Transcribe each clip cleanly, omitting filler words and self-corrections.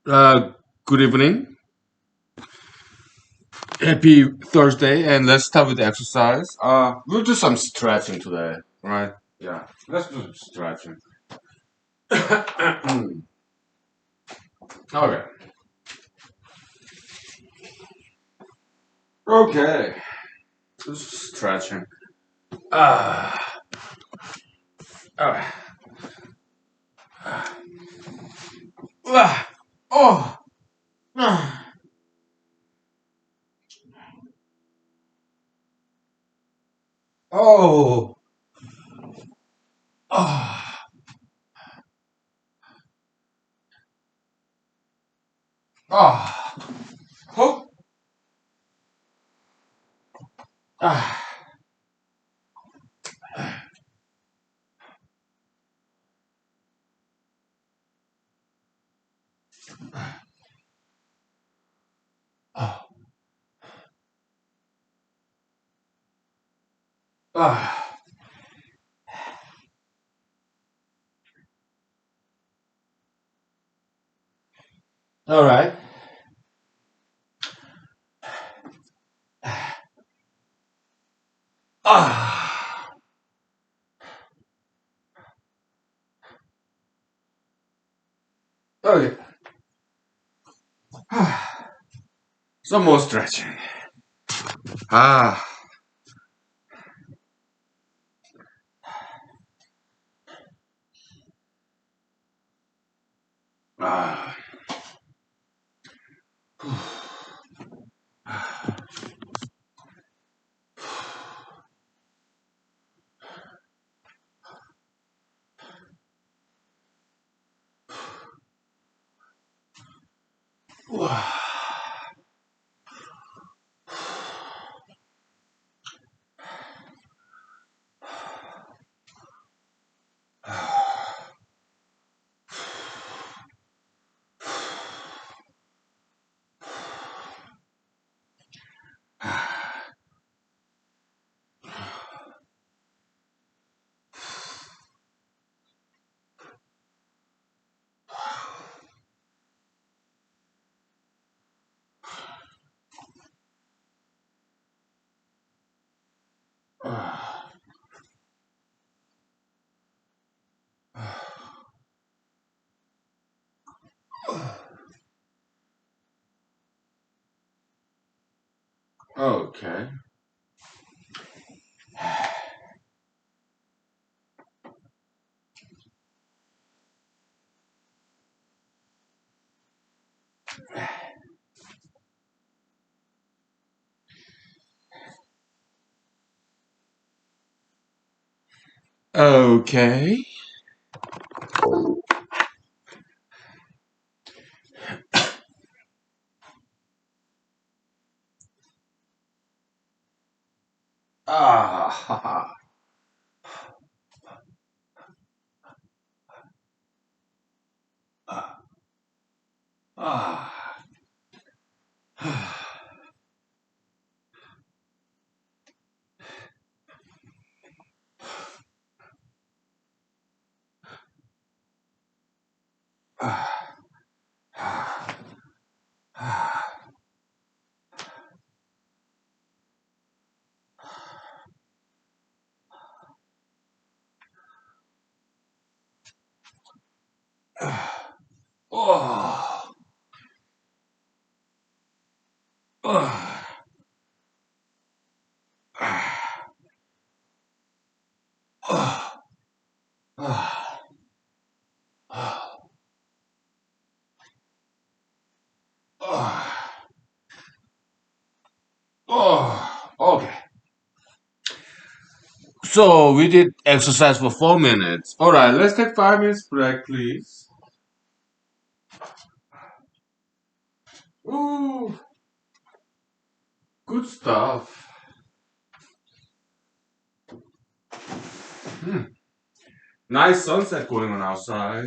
Uh, Good evening. Happy Thursday, and let's start with the exercise. We'll do some stretching today, right? Yeah, let's do some stretching. Okay. Okay. Just stretching. Ah. Ah. Ah. Oh. Ah. Oh. Ah. Ah. Oh. Ah. Ah. Ah. All right. Ah. Okay. Ah. Some more stretching. Ah. Ah. Okay. Okay. Ah. Ah. Ah. Oh. Ah. Ah. Ah. Ah. Ah. Oh. Okay. So we did exercise for 4 minutes. All right, let's take 5 minutes break, please. Ooh, good stuff. Hmm. Nice sunset going on outside.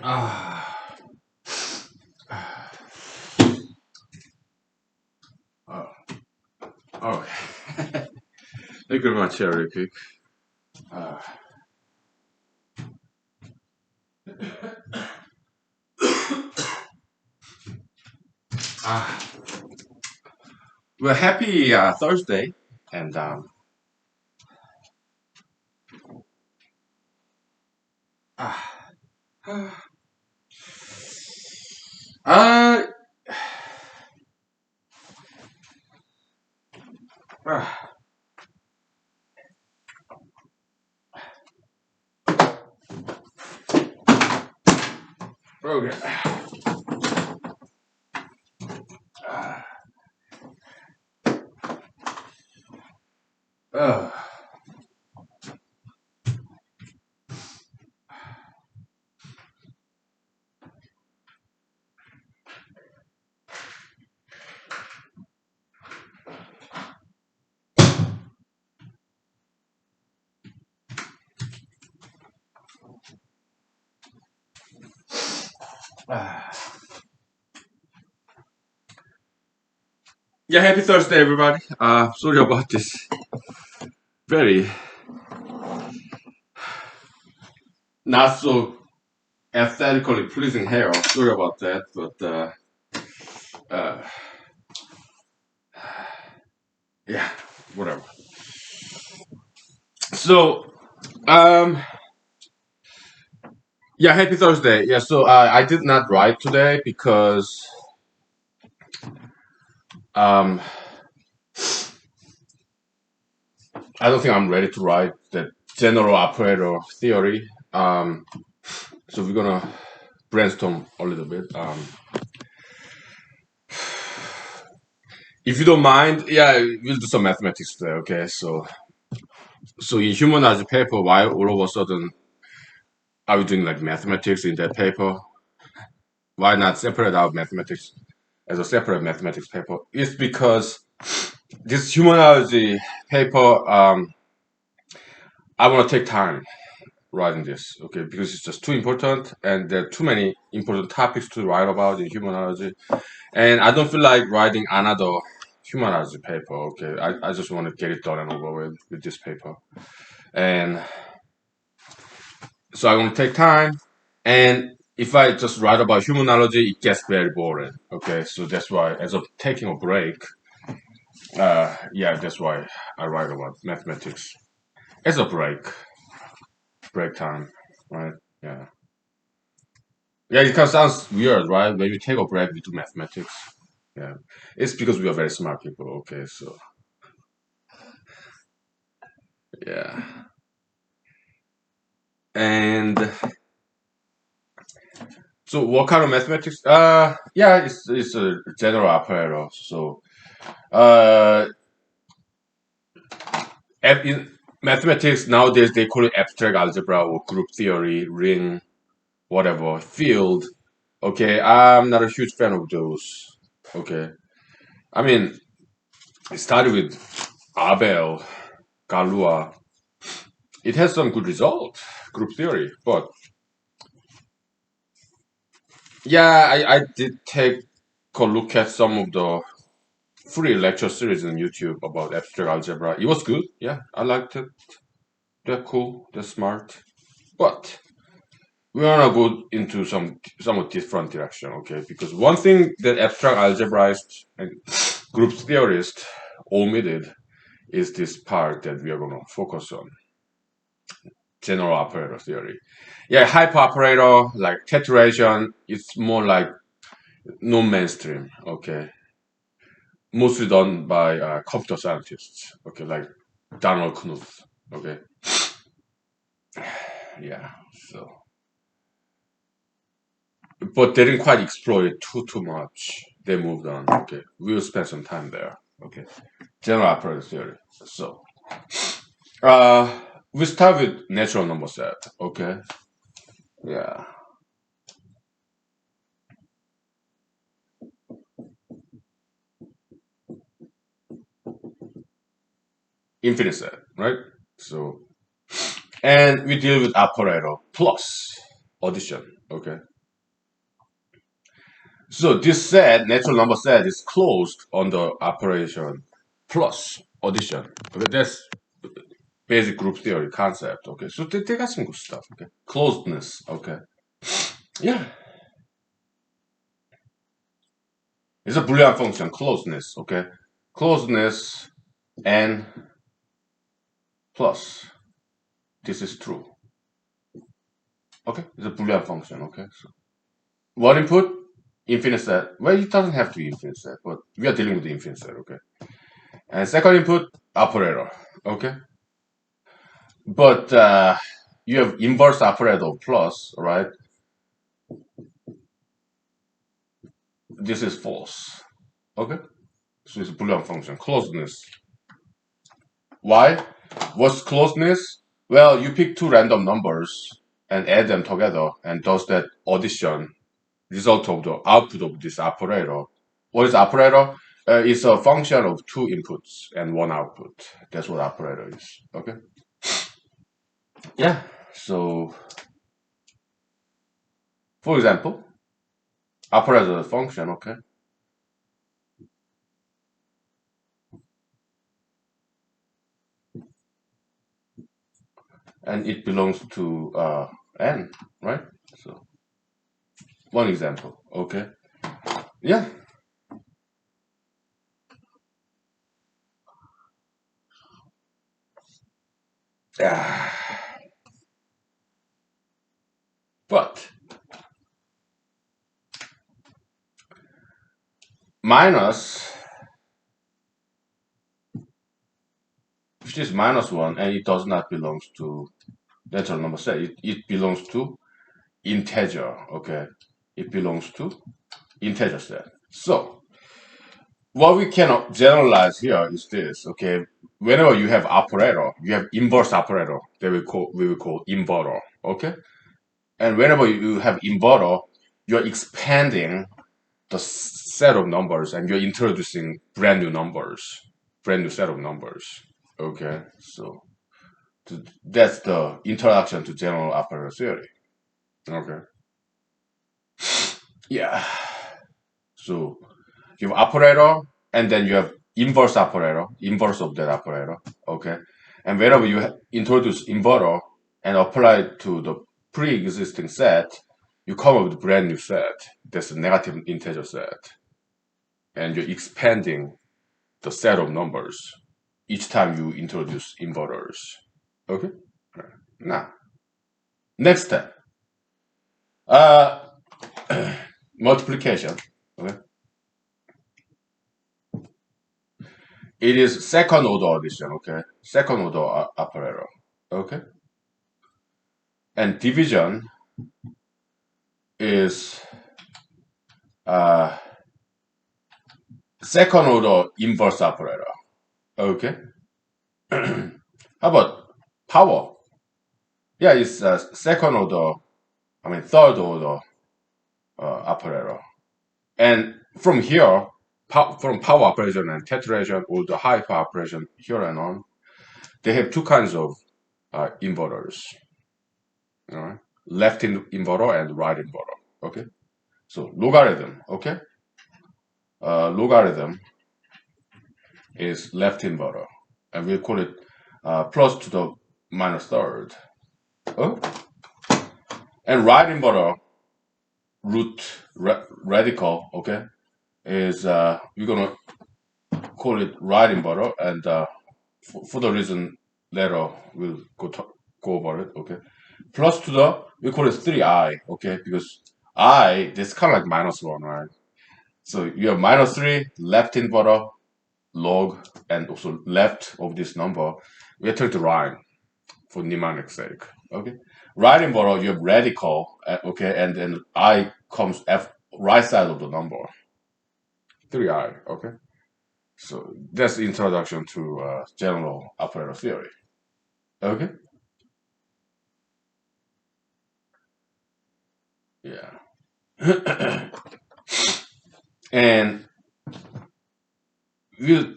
Ah, oh, okay. Thank you very much, Eric. Uh, ah, well, happy Thursday, and ah, uh, ah, okay. Ah, uh, ah. Yeah, happy Thursday, everybody. Sorry about this very not so aesthetically pleasing hair. Sorry about that, but uh, yeah, whatever. So, um, yeah, happy Thursday. Yeah, so I did not write today because um, I don't think I'm ready to write the general operator theory. So we're gonna brainstorm a little bit. If you don't mind, yeah, we'll do some mathematics today. Okay, so in human paper, why all of a sudden are we doing like mathematics in that paper? Why not separate out mathematics as a separate mathematics paper? It's because this humanology paper, I want to take time writing this, okay, because it's just too important and there are too many important topics to write about in humanology. And I don't feel like writing another humanology paper, okay. I just want to get it done and over with this paper. And so I want to take time. And if I just write about humanology, it gets very boring, okay. So that's why, as of taking a break, yeah, that's why I write about mathematics as a break time, right? Yeah. Yeah, it kind of sounds weird, right? When you take a break, we do mathematics. Yeah, it's because we are very smart people. Okay, so yeah, and so what kind of mathematics? Yeah, it's a general operator. So uh, in mathematics nowadays they call it abstract algebra or group theory, ring, whatever field. Okay, I'm not a huge fan of those. Okay, I mean it started with Abel, Galois. It has some good result, group theory, but yeah, I did take a look at some of the free lecture series on YouTube about abstract algebra. It was good. Yeah, I liked it. They're cool. They're smart. But we wanna go into somewhat different direction, okay? Because one thing that abstract algebraists and group theorists omitted is this part that we are gonna focus on: general operator theory. Yeah, hyperoperator like tetheration. It's more like non-mainstream. Okay, mostly done by computer scientists. Okay, like Donald Knuth. Okay, yeah. So, but they didn't quite explore it too much. They moved on. Okay, we'll spend some time there. Okay, general operator theory. So, uh, we start with natural number set. Okay, yeah, infinite set, right? So, and we deal with operator plus. addition. Okay. So this set, natural number set, is closed on the operation plus addition. Okay, that's basic group theory concept. Okay, so they got some good stuff. Okay, closedness. Okay, yeah, it's a Boolean function. Closeness. Okay, closeness n plus. This is true. Okay, it's a Boolean function. Okay, so one input, infinite set. Well, it doesn't have to be infinite set, but we are dealing with the infinite set. Okay, and second input, operator. Okay, but you have inverse operator plus, right? This is false. Okay, so it's a Boolean function. Closeness. Why? What's closeness? Well, you pick two random numbers and add them together, and does that addition result of the output of this operator? What is operator? It's a function of two inputs and one output. That's what operator is. Okay. Yeah. So, for example, operator is a function. Okay. And it belongs to n, right? So one example. Okay. Yeah. But minus, which is minus one, and it does not belong to natural number set. It belongs to integer. Okay. It belongs to integer set. So what we can generalize here is this. Okay. Whenever you have operator, you have inverse operator that we will call inverter. Okay. And whenever you have inverter, you're expanding the set of numbers and you're introducing brand new numbers, brand new set of numbers. Okay, so that's the introduction to general operator theory. Okay, yeah. So you have operator and then you have inverse operator, inverse of that operator. Okay, and whenever you introduce inverter and apply it to the pre-existing set, you come up with a brand new set. That's a negative integer set, and you're expanding the set of numbers each time you introduce inverters. Okay? Now, next step. Uh, multiplication. Okay? It is second order addition. Okay? Second order operator. Okay? And division is uh, second order inverse operator. Okay? How about power? Yeah, it's second order, third order operator. And from here, from power operation and tetrahedron or the high power operation here and on, they have two kinds of inverters. All right? Left inverter and right inverter. Okay? So logarithm, okay? Logarithm is left inverter. And we'll call it plus to the minus third. Oh? And right inverter, root radical, okay, is we're gonna call it right inverter, and for the reason later we'll go over it, okay. Plus to the, we call it 3i, okay, because I, this kind of like minus 1, right? So you have minus 3, left inverter, log, and also left of this number. We are trying to rhyme for mnemonic sake, okay. Right inverter, you have radical, okay, and then I comes right side of the number, 3i, okay. So that's the introduction to general operator theory. Okay. Yeah. And we'll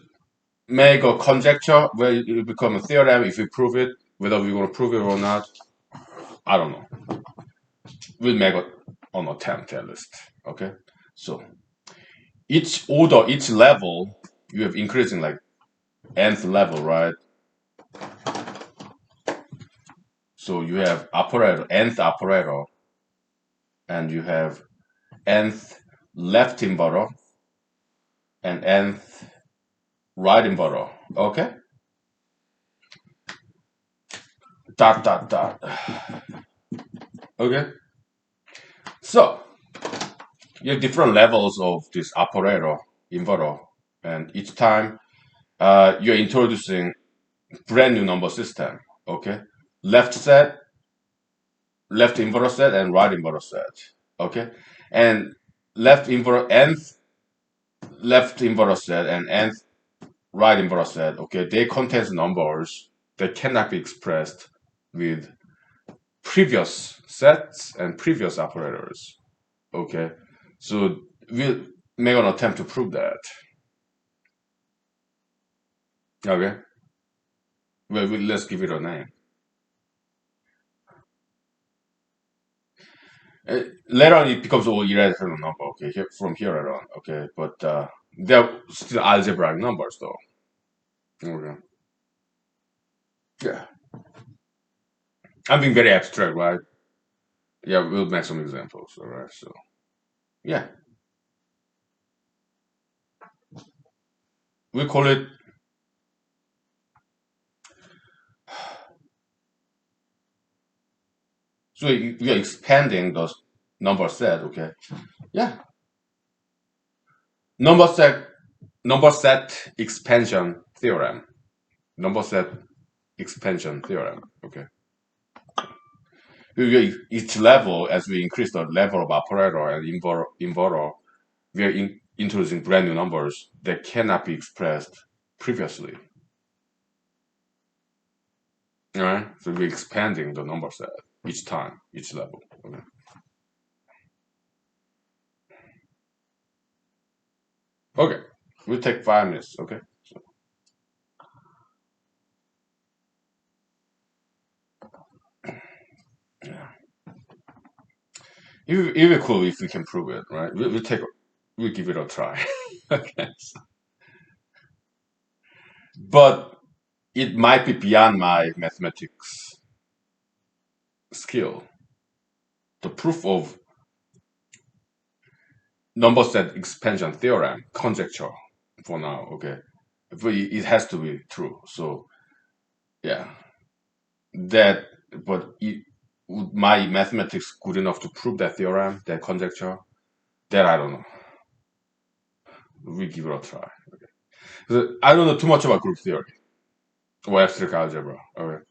make a conjecture where it will become a theorem if we prove it. Whether we're going to prove it or not, I don't know. we'll make an attempt at least. Okay, so each order, each level, you have increasing like nth level, right? So you have operator, nth operator, and you have nth left inverter and nth right inverter. Okay, dot dot dot. Okay, so you have different levels of this operator inverter, and each time you're introducing brand new number system. Okay, left set, left inverter set, and right inverter set. Okay, and left inverter nth left inverter set and nth right inverter set. Okay, they contain numbers that cannot be expressed with previous sets and previous operators. Okay, so we'll make an attempt to prove that. Okay, well, let's give it a name. Later on, it becomes all irrational number. Okay, from here on. Okay, but they're still algebraic numbers, though. Okay. Yeah, I'm being very abstract, right? Yeah, we'll make some examples. All right. So yeah, we call it. So we are expanding those number set. Okay. Yeah, number set number set expansion theorem. Number set expansion theorem. Okay. Each level, as we increase the level of operator and inverter, we are introducing brand new numbers that cannot be expressed previously. All right, so we're expanding the number set each time, each level. Okay, okay. We'll take 5 minutes. Okay, so, yeah, it would be cool if we can prove it, right? We'll give it a try. Okay, but it might be beyond my mathematics skill. The proof of number set expansion theorem conjecture for now. Okay, but it has to be true. So yeah, that. But my mathematics good enough to prove that theorem, that conjecture? That I don't know. We give it a try. So I don't know too much about group theory or abstract algebra. Okay,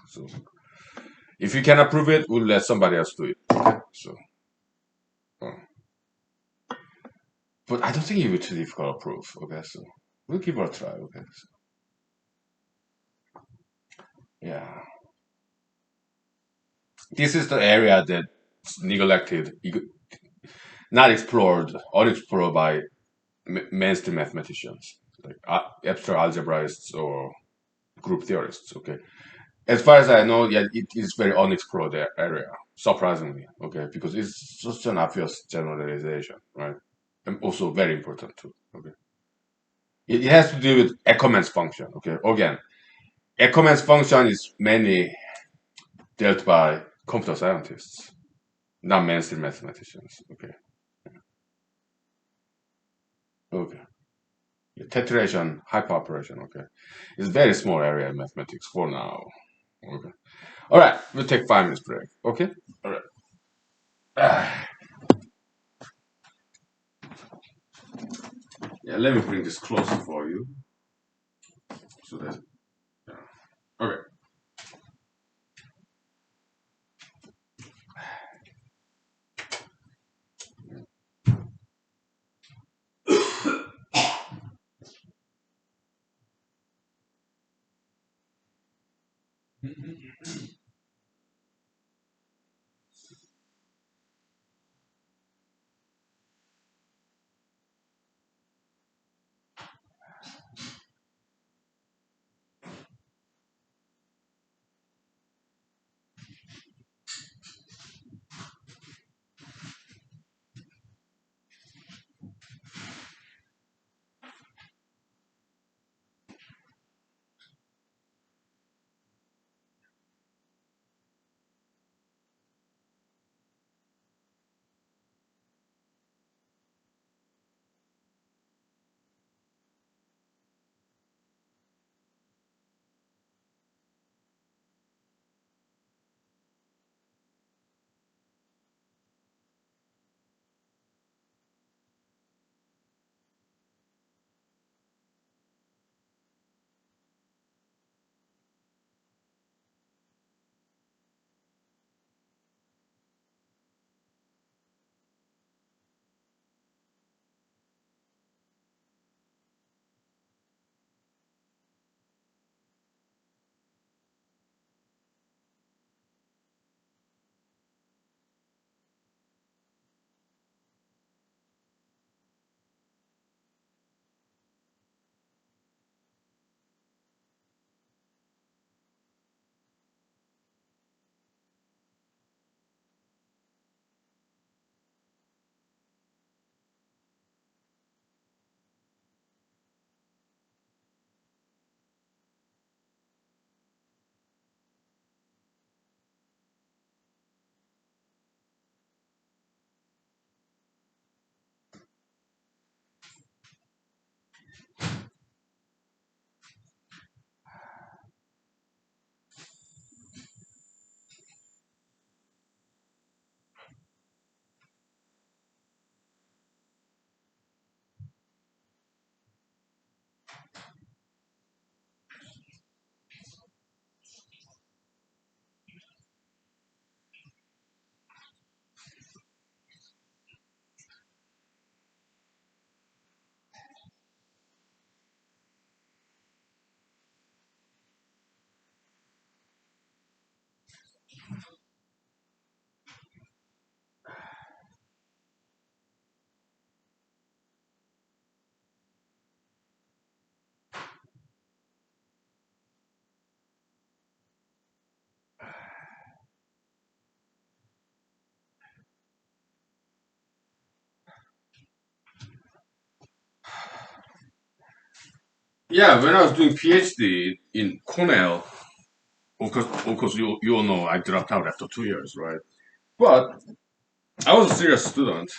so if you cannot prove it, we'll let somebody else do it. Okay, so. uh, But I don't think it would be too difficult to prove. Okay, so we'll give it a try. Okay, so, yeah. This is the area that's neglected, not explored, unexplored by mainstream mathematicians, like abstract algebraists or group theorists. Okay, as far as I know, yeah, it is very unexplored area. Surprisingly, okay, because it's just an obvious generalization, right? And also very important too. Okay, it has to do with Ackermann's function. Okay, again, Ackermann's function is mainly dealt by computer scientists, not mainstream mathematicians. Okay, okay. Tetration, hyperoperation. Okay, it's a very small area in mathematics for now. Okay. All right, we'll take 5 minutes break. Okay. All right. Yeah, let me bring this closer for you so that. Yeah. Okay. Yeah, when I was doing PhD in Cornell, of course, you all know I dropped out after 2 years, right? But I was a serious student,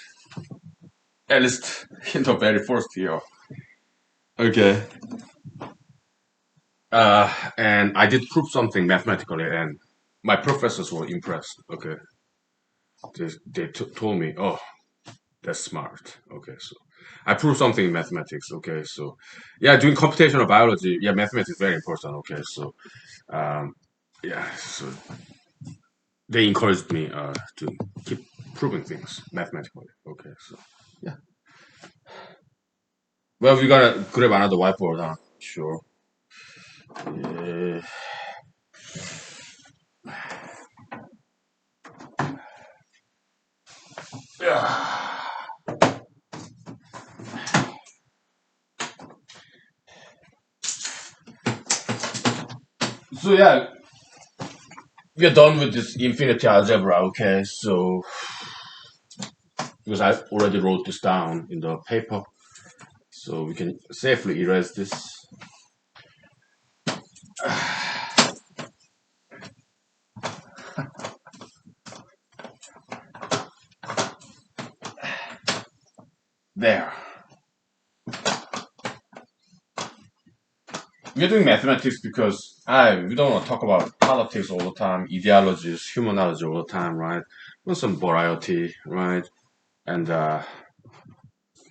at least in the very first year. Okay. And I did prove something mathematically, and my professors were impressed. Okay, they told me, "Oh, that's smart." Okay, so I proved something in mathematics. Okay, so yeah, doing computational biology, yeah, mathematics is very important. Okay, so um, yeah, so they encouraged me to keep proving things mathematically. Okay, so yeah. Well, we gotta grab another whiteboard, huh? Sure. Yeah. Yeah. So yeah, we are done with this infinity algebra. Okay, so because I already wrote this down in the paper, so we can safely erase this. There. We're doing mathematics because we don't want to talk about politics all the time, ideologies, humanology all the time, right? Want some variety, right? And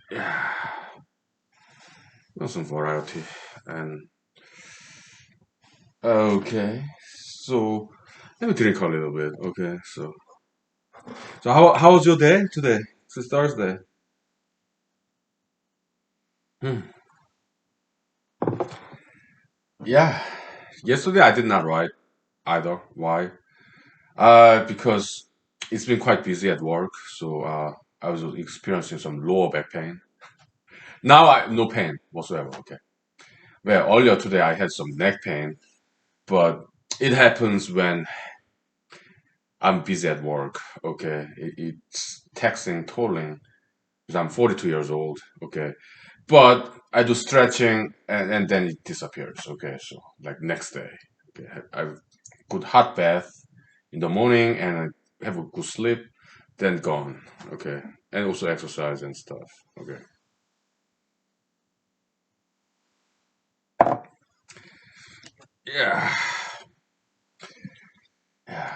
yeah, want some variety. And okay, so let me drink a little bit. Okay, so how was your day today? It's Thursday. Hmm. Yeah, yesterday I did not write either. Why? Because it's been quite busy at work, so I was experiencing some lower back pain. Now I no pain whatsoever. Okay. Well, earlier today I had some neck pain, but it happens when I'm busy at work. Okay, it's taxing, tolling because I'm 42 years old. Okay, but I do stretching and then it disappears. Okay, so like next day, okay, I have good hot bath in the morning and I have a good sleep, then gone. Okay, and also exercise and stuff. Okay, yeah, yeah.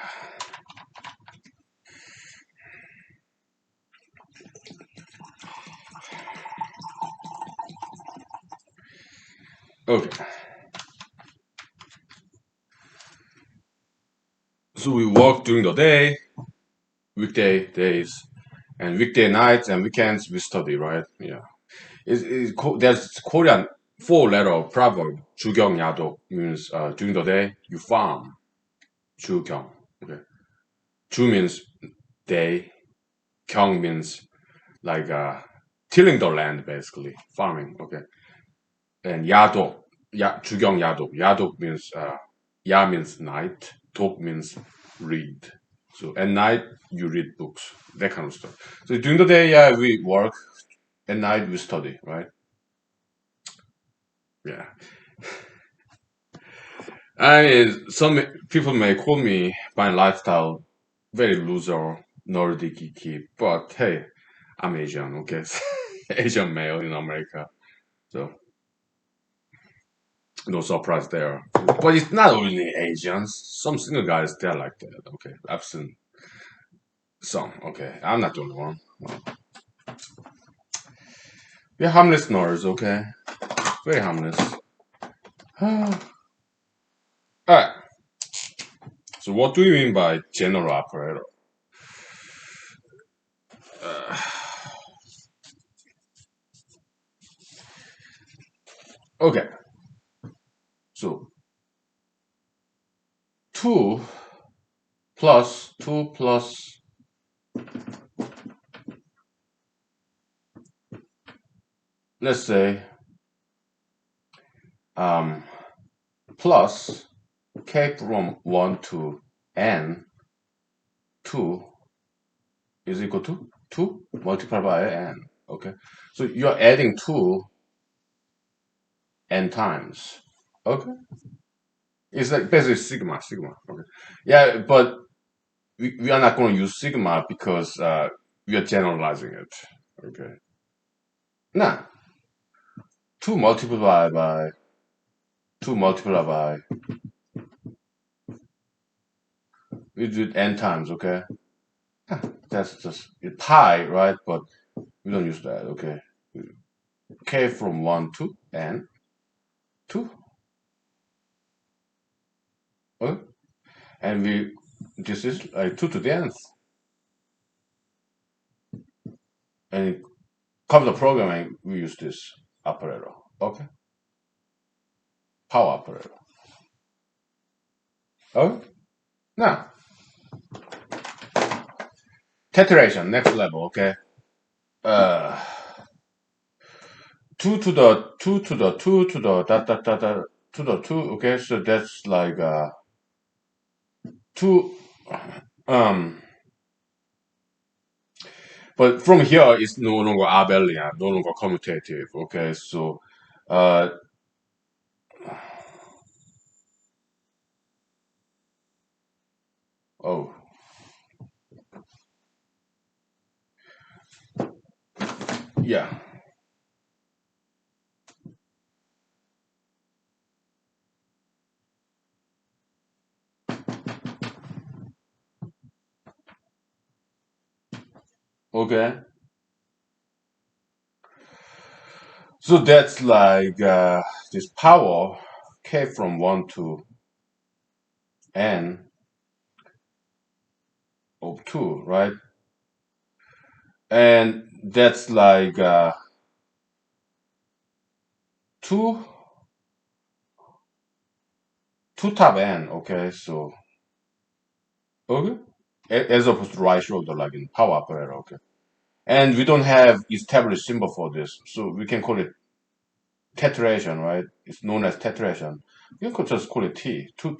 Okay, so we walk during the day, weekday days, and weekday nights and weekends we study, right? Yeah. There's Korean four-letter proverb. 주경야독 means during the day you farm. 주경. Okay. 주 means day. 경 means like tilling the land basically, farming. Okay. And 야독. 주경야독. 야독 means 야 means night. 독 means read. So at night you read books, that kind of stuff. So during the day, yeah, we work. At night we study, right? Yeah. Some people may call me my lifestyle very loser, nerdy, geeky, but hey, I'm Asian, okay? Asian male in America, so no surprise there. But it's not only Asians. Some single guys, they're like that, okay? I've seen some, okay? I'm not the only one. We're harmless nerds, okay? Very harmless. Alright, so what do you mean by general operator? Uh, okay, so 2 2 plus, let's say, um, plus k from 1 to n, 2 is equal to 2 multiplied by n. Okay, so you're adding 2 n times. Okay, it's like basically sigma. Okay, yeah, but we are not going to use sigma because we are generalizing it. Okay, now 2 multiplied by 2 multiplied by we do it n times. Okay, yeah, that's just pi, right? But we don't use that. Okay, k from 1 to n 2. Okay, and we this is like 2 to the nth, and in computer programming we use this operator. Okay, power operator. Okay, now tetheration next level. Okay, uh, 2 to the 2 to the 2 to the to the 2. Okay, so that's like 2 um. But from here it's no longer abelian, no longer commutative. Okay, so uh oh yeah. Okay, so that's like this power k from 1 to n of 2, right? And that's like 2 2 top n. Okay, so okay, as opposed to right shoulder like in power operator. Okay, and we don't have established symbol for this, so we can call it tetheration, right? It's known as tetheration. You could just call it T, two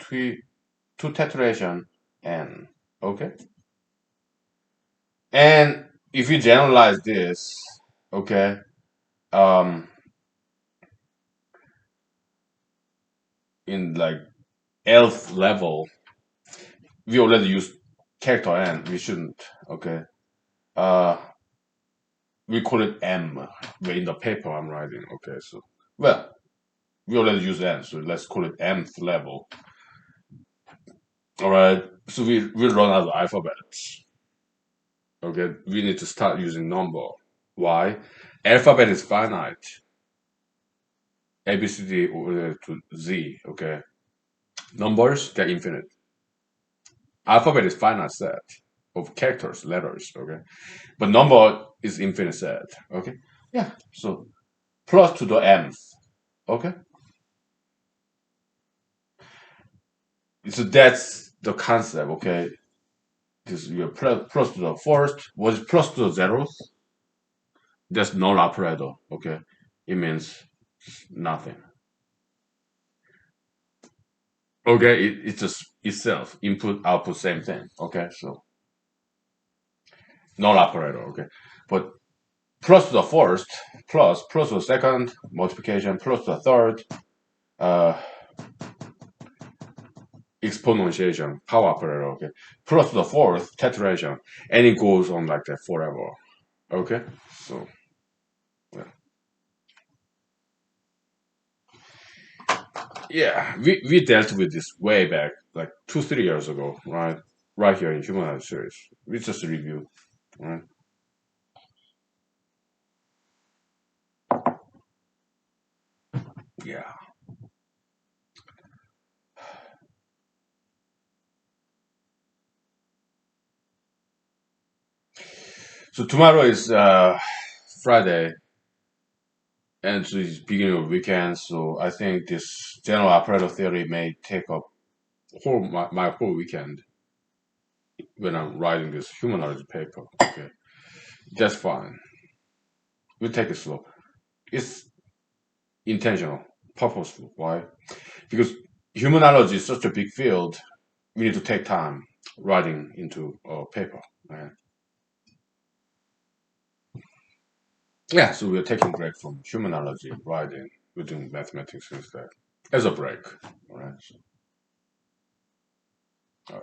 tetheration N. Okay? And if you generalize this, okay, um, in like Lth level, we already use character N. We shouldn't, okay? Uh, we call it M in the paper I'm writing, okay? So, well, we already use N, so let's call it Mth level. All right, so we run out of alphabets. Okay, we need to start using number. Why? Alphabet is finite. A, B, C, D to Z. Okay, numbers they're infinite. Alphabet is finite set of characters, letters. Okay, but number is infinite set. Okay, yeah. So plus to the mth. Okay, so that's the concept. Okay, this you plus to the first. Was plus to the zeros? That's null operator. Okay, it means nothing. Okay, it's just itself input output same thing. Okay, so null operator. Okay, but plus the first plus the second multiplication plus the third uh exponentiation power operator. Okay, plus the fourth tetheration, and it goes on like that forever. Okay, so yeah, yeah, we dealt with this way back like 2 3 years ago, right here in humanology series. We just review, right? Yeah. So tomorrow is Friday, and so it's beginning of weekend. So I think this general operator theory may take up my whole weekend when I'm writing this humanology paper. Okay, that's fine. We take it slow. It's intentional, purposeful. Why? Because humanology is such a big field. We need to take time writing into a paper. Right? Yeah. So we're taking break from humanology writing. we're doing mathematics instead as a break. All right. So, uh,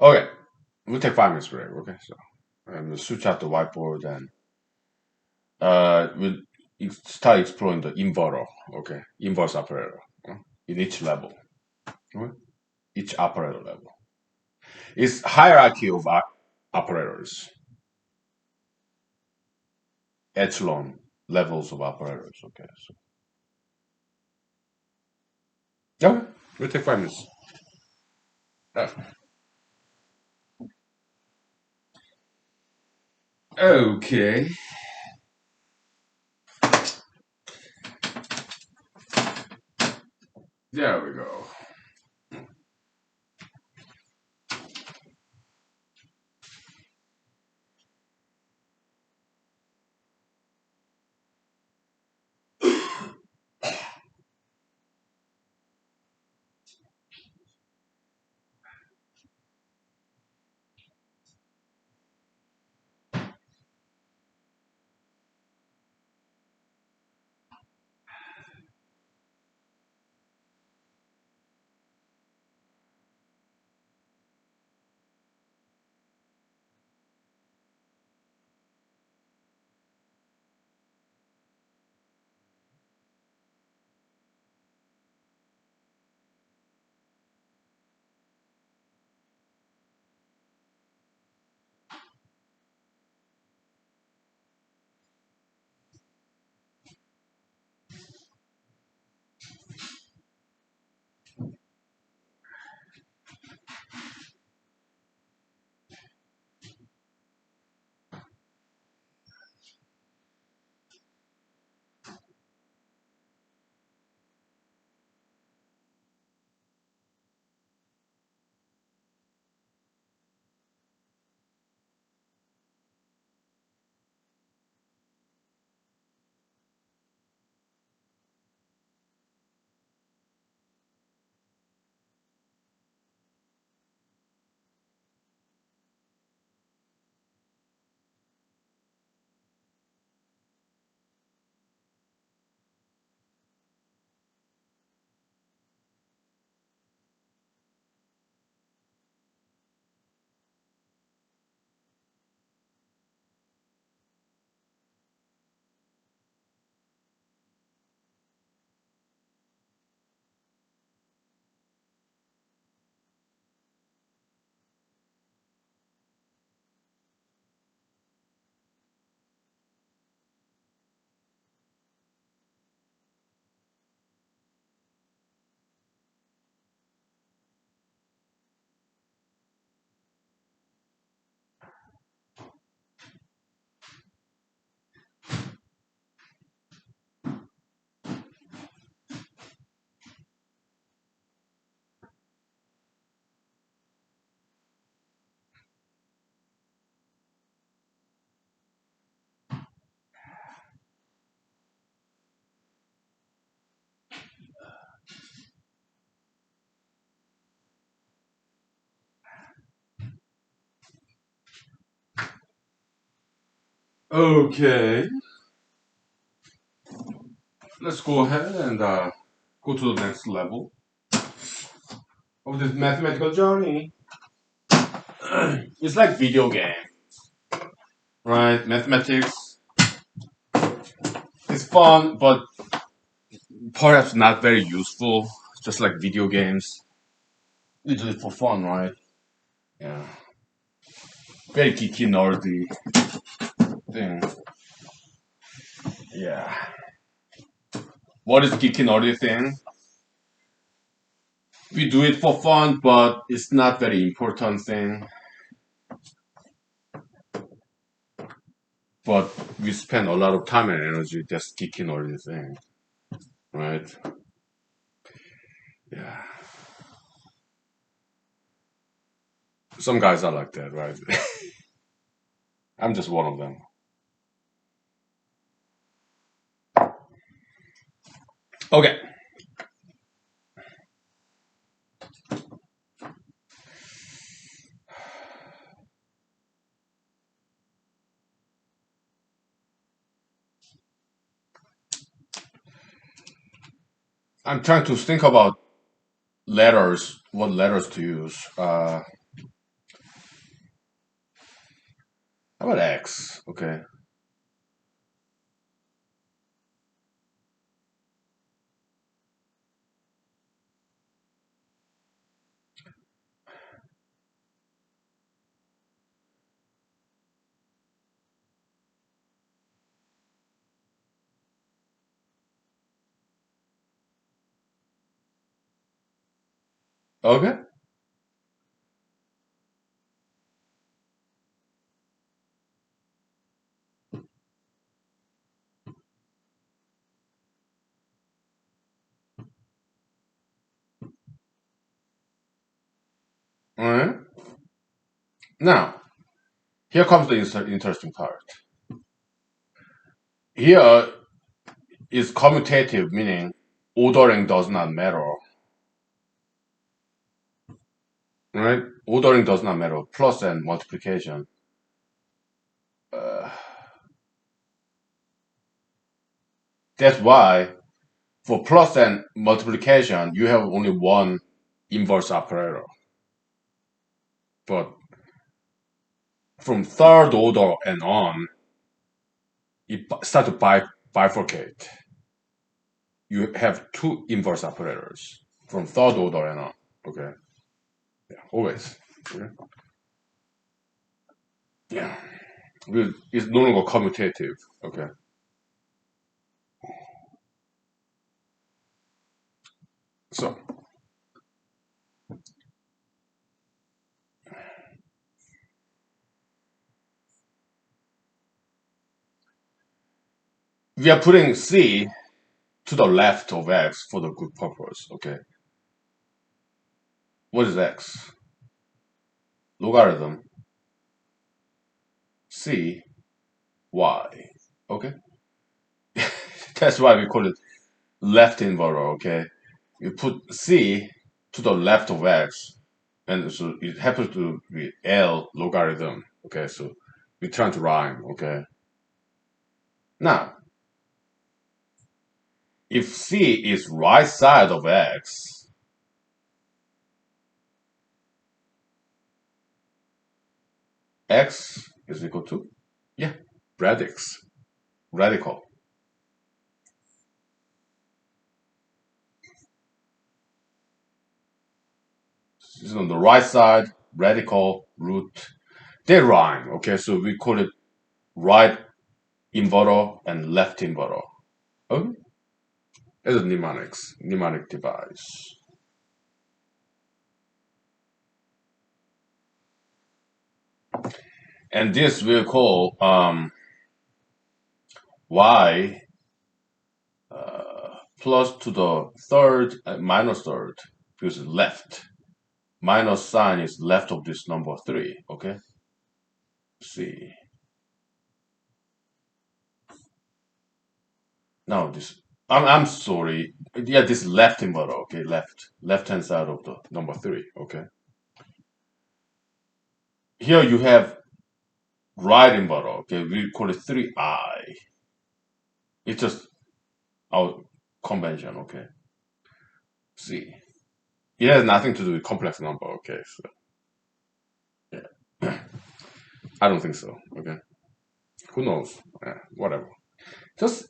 okay, we'll take 5 minutes break. Okay, so and we'll switch out the whiteboard and we'll start exploring the inverter. Okay, inverse operator in each level. Okay? Each operator level. It's hierarchy of operators, echelon levels of operators. Okay, so yeah, we'll take 5 minutes. Uh, okay, there we go. Okay, let's go ahead and go to the next level of this mathematical journey. It's like video game, right? Mathematics is fun, but perhaps not very useful. Just like video games, we do it for fun, right? Yeah, very geeky, nerdy thing. Yeah. What is geeky, nerdy thing? We do it for fun, but it's not very important thing. But we spend a lot of time and energy just geeking nerdy thing, right? Yeah. Some guys are like that, right? I'm just one of them. Okay. I'm trying to think about letters, what letters to use. How about X? Okay. Okay. All right. Now, here comes the interesting part. Here is commutative, meaning ordering does not matter. Right? Ordering does not matter. Plus and multiplication. Uh, that's why for plus and multiplication, you have only one inverse operator. But from third order and on, it start to bifurcate. You have two inverse operators from third order and on. Okay. Yeah, always. Okay. Yeah. It's no longer commutative. Okay. So we are putting C to the left of X for the good purpose. Okay. What is X? Logarithm C Y. Okay. That's why we call it left inverter. Okay. You put C to the left of X, and so it happens to be L logarithm. Okay. So we try to rhyme. Okay. Now, if C is right side of X, X is equal to, yeah, radix, radical. It's on the right side, radical, root. They rhyme. Okay. So we call it right inverter and left inverter. Okay. It's a mnemonic device. And this we'll call y plus to the third minus third because it's left. Minus sign is left of this number 3. Okay. See. Now this. I'm sorry. Yeah, this left inverter. Okay, left hand side of the number 3. Okay. Here you have right inverter. Okay, we call it 3i. It's just our convention. Okay. See. It has nothing to do with complex number. Okay. So yeah. I don't think so. Okay. Who knows? Whatever. Just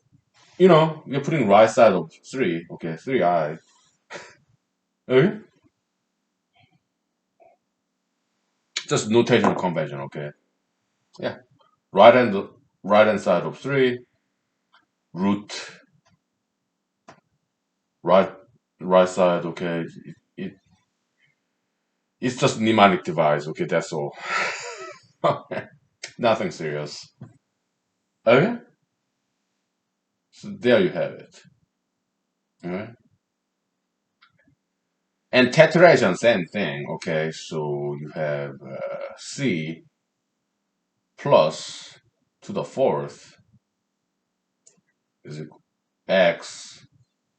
you're putting right side of 3. Okay, 3i. Okay. Just notational convention. Okay. Yeah. Right hand right hand side of 3 root right right side. Okay. It's just mnemonic device. Okay, that's all. Okay. Nothing serious. Okay. So there you have it. Alright. And tetrahedron, same thing. Okay, so you have C plus to the fourth is equal X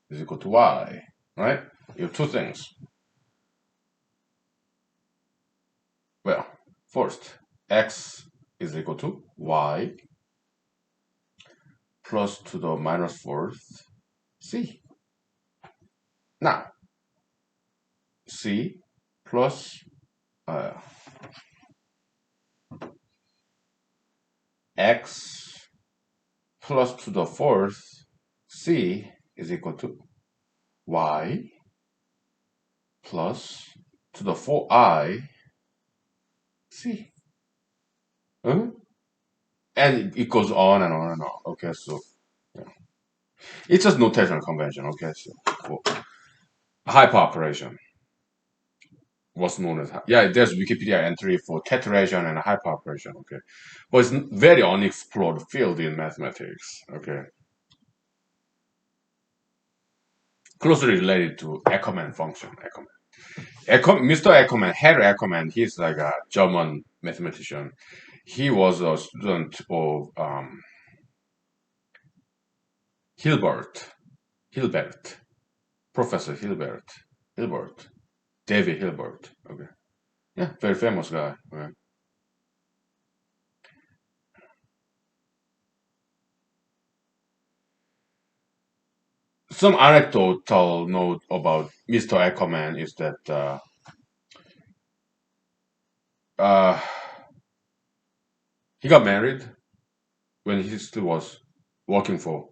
is equal to Y. Right? You have two things. Well, first, X is equal to Y plus to the minus fourth C. Now, C plus uh, X plus to the fourth C is equal to Y plus to the 4I C. Huh? And it goes on and on and on. Okay, so yeah. It's just notational convention. Okay, so for hyperoperation what's known as yeah. There's Wikipedia entry for tetraation and hyperoperation. Okay, but it's very unexplored field in mathematics. Okay, closely related to Ackermann function. Mr. Ackermann, Harry Ackermann, he's like a German mathematician. He was a student of Hilbert, Hilbert, Professor Hilbert, David Hilbert. Okay, yeah, very famous guy. Okay. Some anecdotal note about Mr. Ackerman is that uh, he got married when he still was working for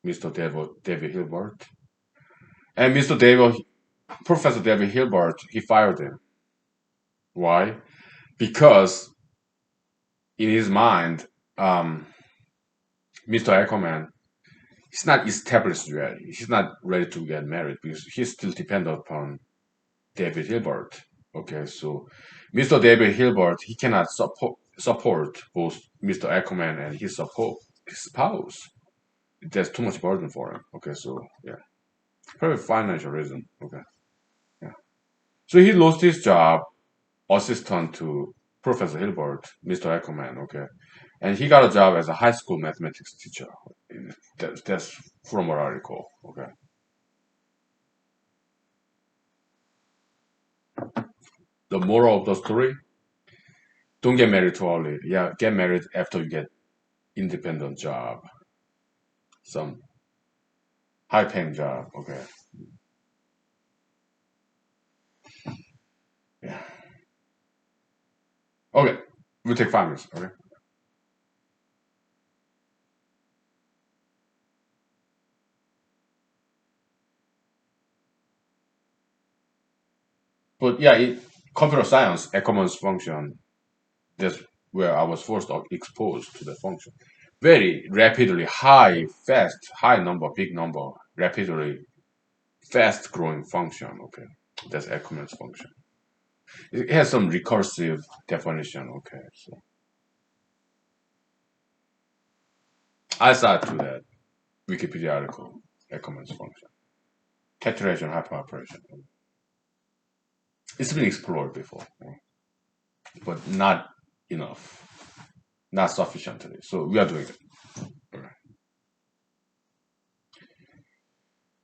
Mr. David Hilbert. And Professor David Hilbert, he fired him. Why? Because in his mind, Mr. Ackerman, he's not established yet. He's not ready to get married because he's still dependent upon David Hilbert. Okay, so Mr. David Hilbert, he cannot support both Mr. Ackerman and his spouse. There's too much burden for him. Okay, so yeah, probably financial reason. Okay, yeah. So he lost his job, assistant to Professor Hilbert, Mr. Ackerman. Okay, and he got a job as a high school mathematics teacher. That's from what I recall. Okay, the moral of the story: don't get married too early. Yeah, get married after you get independent job, some high paying job. Okay, yeah. Okay, we'll take 5 minutes. Okay, but yeah, computer science, Ackermann's function. That's where I was first exposed to the function. Very rapidly, high number, big number, rapidly fast growing function. Okay, that's Ackermann's function. It has some recursive definition. Okay, so I saw to that Wikipedia article, Ackermann's function, tetrahedron hyperoperation. It's been explored before, but not enough, not sufficiently. So we are doing it.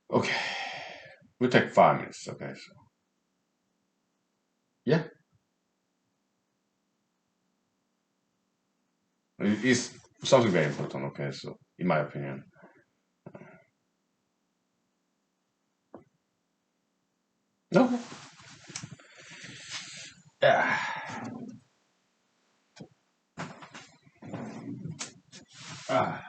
Okay, we'll take 5 minutes. Okay, so yeah, it's something very important. Okay, so in my opinion, no, yeah. Ah.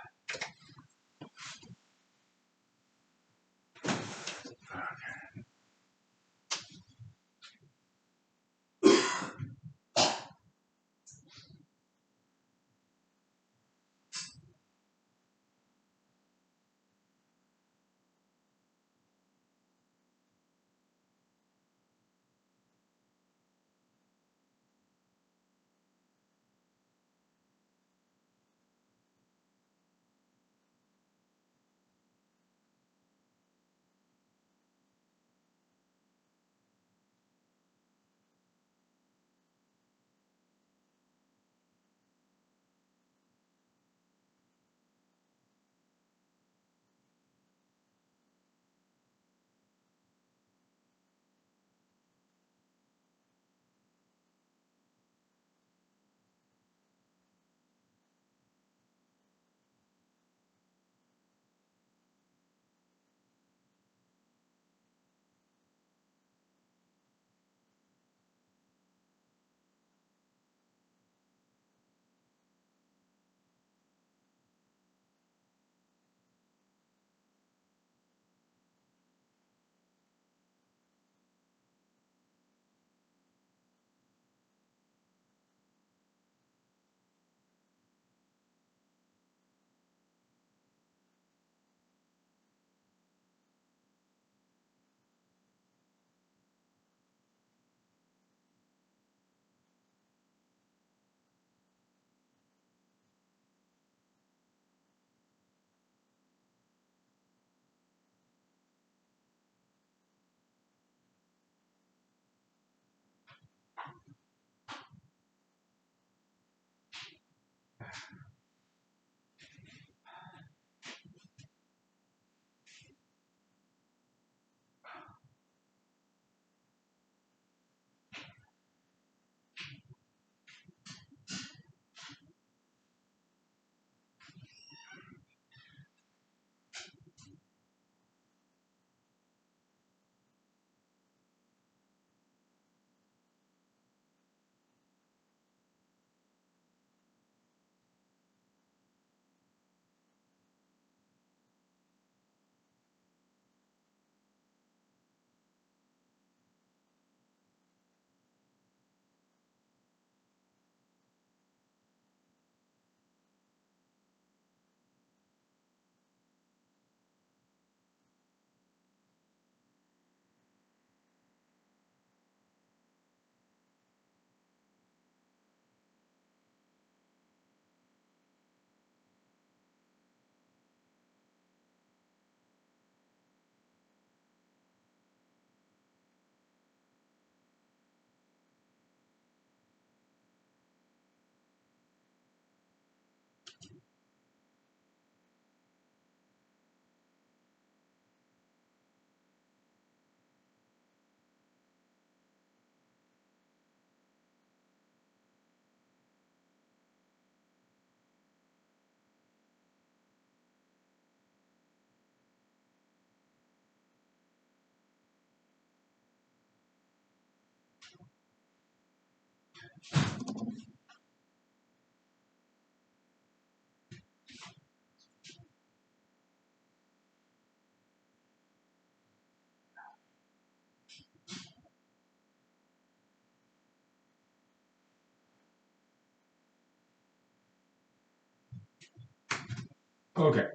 Okay.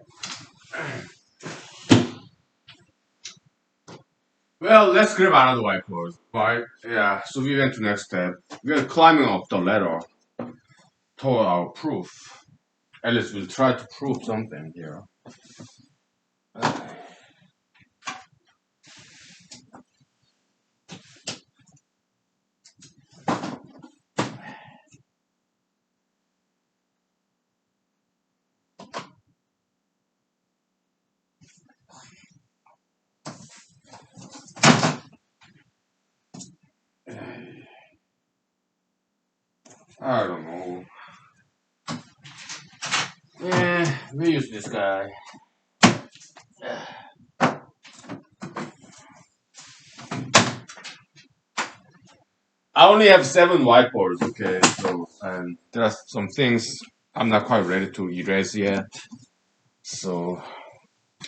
Well, let's grab another whiteboard. Right? Yeah. So we went to next step. We are climbing up the ladder toward our proof. At least we'll try to prove something here. I don't know. We use this guy. I only have 7 whiteboards, okay? So, and there are some things I'm not quite ready to erase yet. So,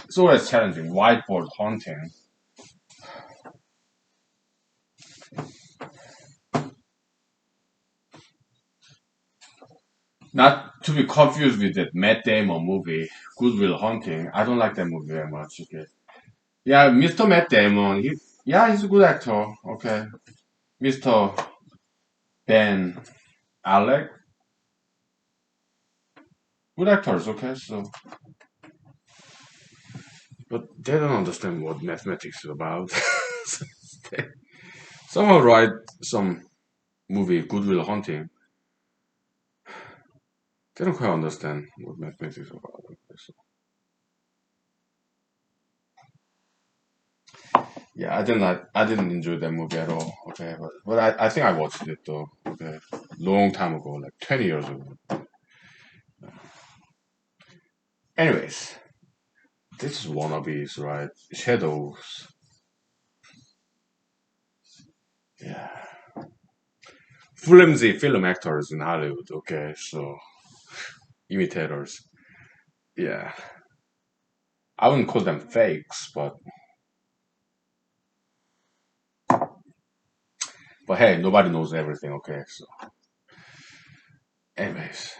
it's always challenging. Whiteboard haunting. Not to be confused with that Matt Damon movie, Good Will Hunting. I don't like that movie very much, okay? Yeah, Mr. Matt Damon, yeah, he's a good actor, okay? Mr. Ben Alec, good actors, okay? So, but they don't understand what mathematics is about. Someone write some movie, Good Will Hunting. They don't quite understand what mathematics is about. Okay, so. Yeah, I didn't enjoy that movie at all. Okay, but I think I watched it though. Okay, long time ago, like 20 years ago. Anyways, this is wannabes, right? Shadows. Yeah, flimsy film actors in Hollywood. Okay, so imitators. Yeah, I wouldn't call them fakes, but hey, nobody knows everything. Okay, so anyways,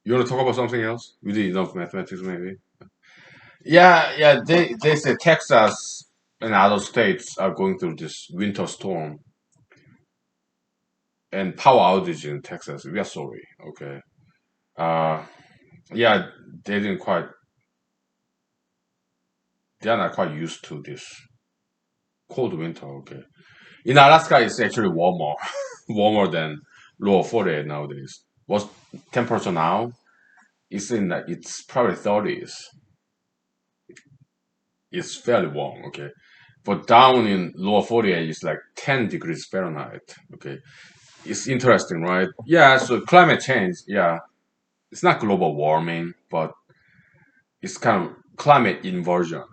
you want to talk about something else? We did enough mathematics, maybe. Yeah, yeah. They say Texas and other states are going through this winter storm and power outage in Texas. We are sorry. Okay. Uh, yeah, they didn't quite. They are not quite used to this cold winter. Okay. In Alaska, it's actually warmer, warmer than lower 48 nowadays. What's temperature now? It's probably 30s. It's fairly warm. Okay. But down in lower 48, it's like 10 degrees Fahrenheit. Okay. It's interesting, right? Yeah, so climate change, yeah, it's not global warming, but it's kind of climate inversion.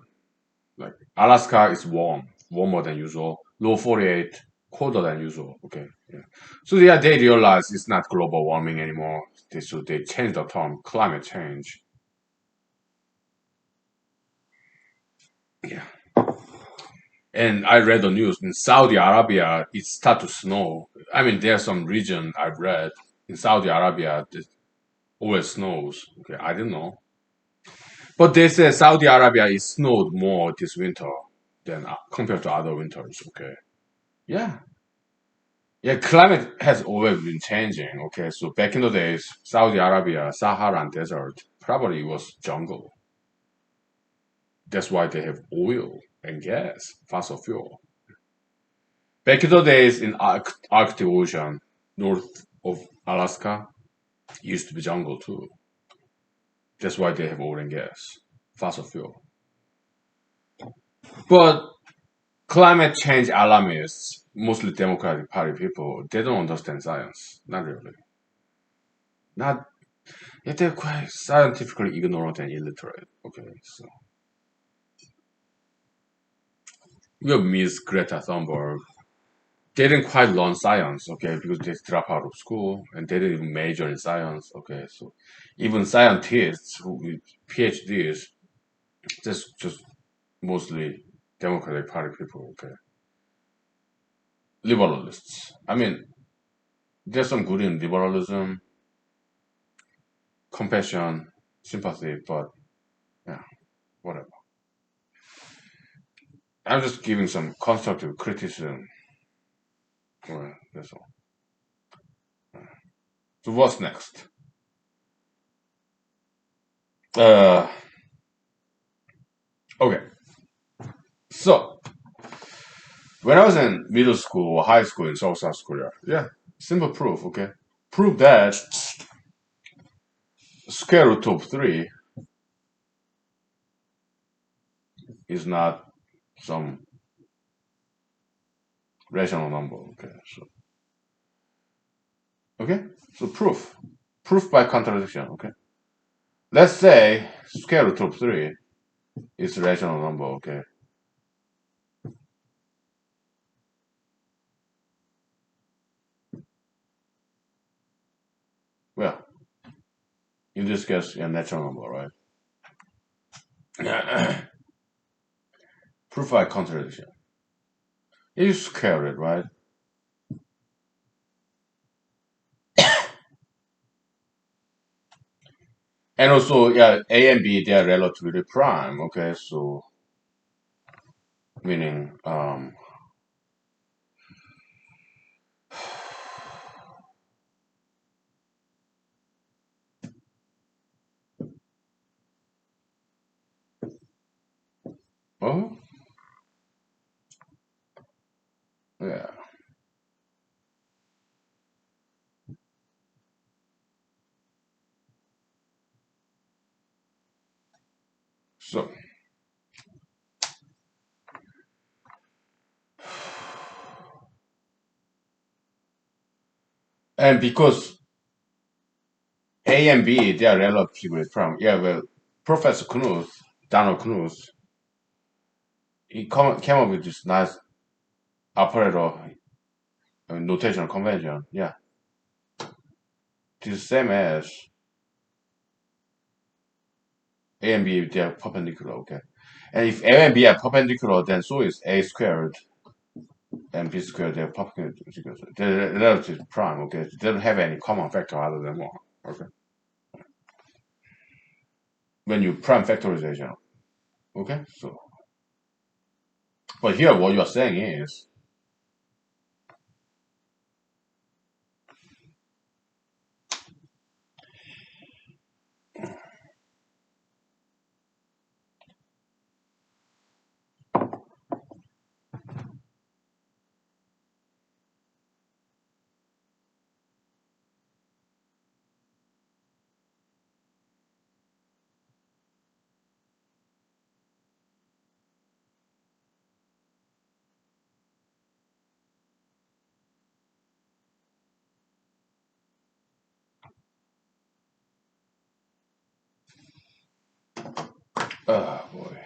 Like Alaska is warm, warmer than usual. Low 48, colder than usual. Okay, yeah. So yeah, they realize it's not global warming anymore. So they change the term climate change. Yeah. And I read the news in Saudi Arabia, it start to snow. I mean, there's some region I've read in Saudi Arabia that always snows. Okay, I didn't know. But they say Saudi Arabia is snowed more this winter than compared to other winters. Okay. Yeah. Yeah, climate has always been changing. Okay, so back in the days, Saudi Arabia, Saharan desert, probably was jungle. That's why they have oil and gas, fossil fuel. Back in the days in Arctic Ocean, north of Alaska, used to be jungle too. That's why they have oil and gas, fossil fuel. But climate change alarmists, mostly Democratic Party people, they don't understand science. Not really. Not, yeah, they're quite scientifically ignorant and illiterate. Okay, so you have Miss Greta Thunberg. They didn't quite learn science, okay, because they dropped out of school and they didn't even major in science, okay. So even scientists who with PhDs, just mostly Democratic Party people, okay, liberalists. I mean, there's some good in liberalism, compassion, sympathy, but yeah, whatever. I'm just giving some constructive criticism. Well, that's all. So what's next? Uh, okay. So when I was in middle school or high school in South Korea, yeah, simple proof. Okay, prove that square root of 3 is not some rational number. So proof by contradiction. Okay, let's say square root of 3 is a rational number. Okay, well, in this case, a natural number, right? Proof by contradiction. You square it, right? And also, yeah, A and B, they are relatively prime. Okay, so meaning, oh, yeah. So, and because A and B, they are relatively prime. Yeah, well, Professor Knuth, Donald Knuth, came up with this nice operator notation convention. Yeah, the same as A and B, they are perpendicular. Okay, and if A and B are perpendicular, then so is A squared and B squared. They're perpendicular. They're relative prime. Okay, they don't have any common factor other than 1. Okay, when you prime factorization. Okay, so but here what you are saying is, oh boy.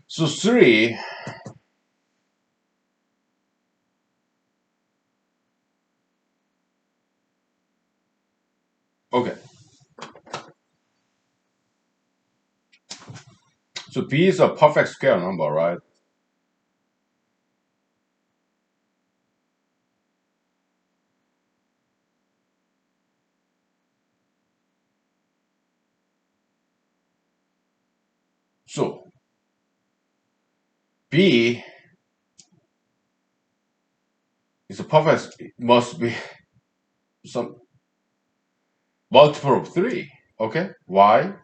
So 3, okay. So B is a perfect square number, right? So B is a perfect, must be some multiple of 3. Okay, why?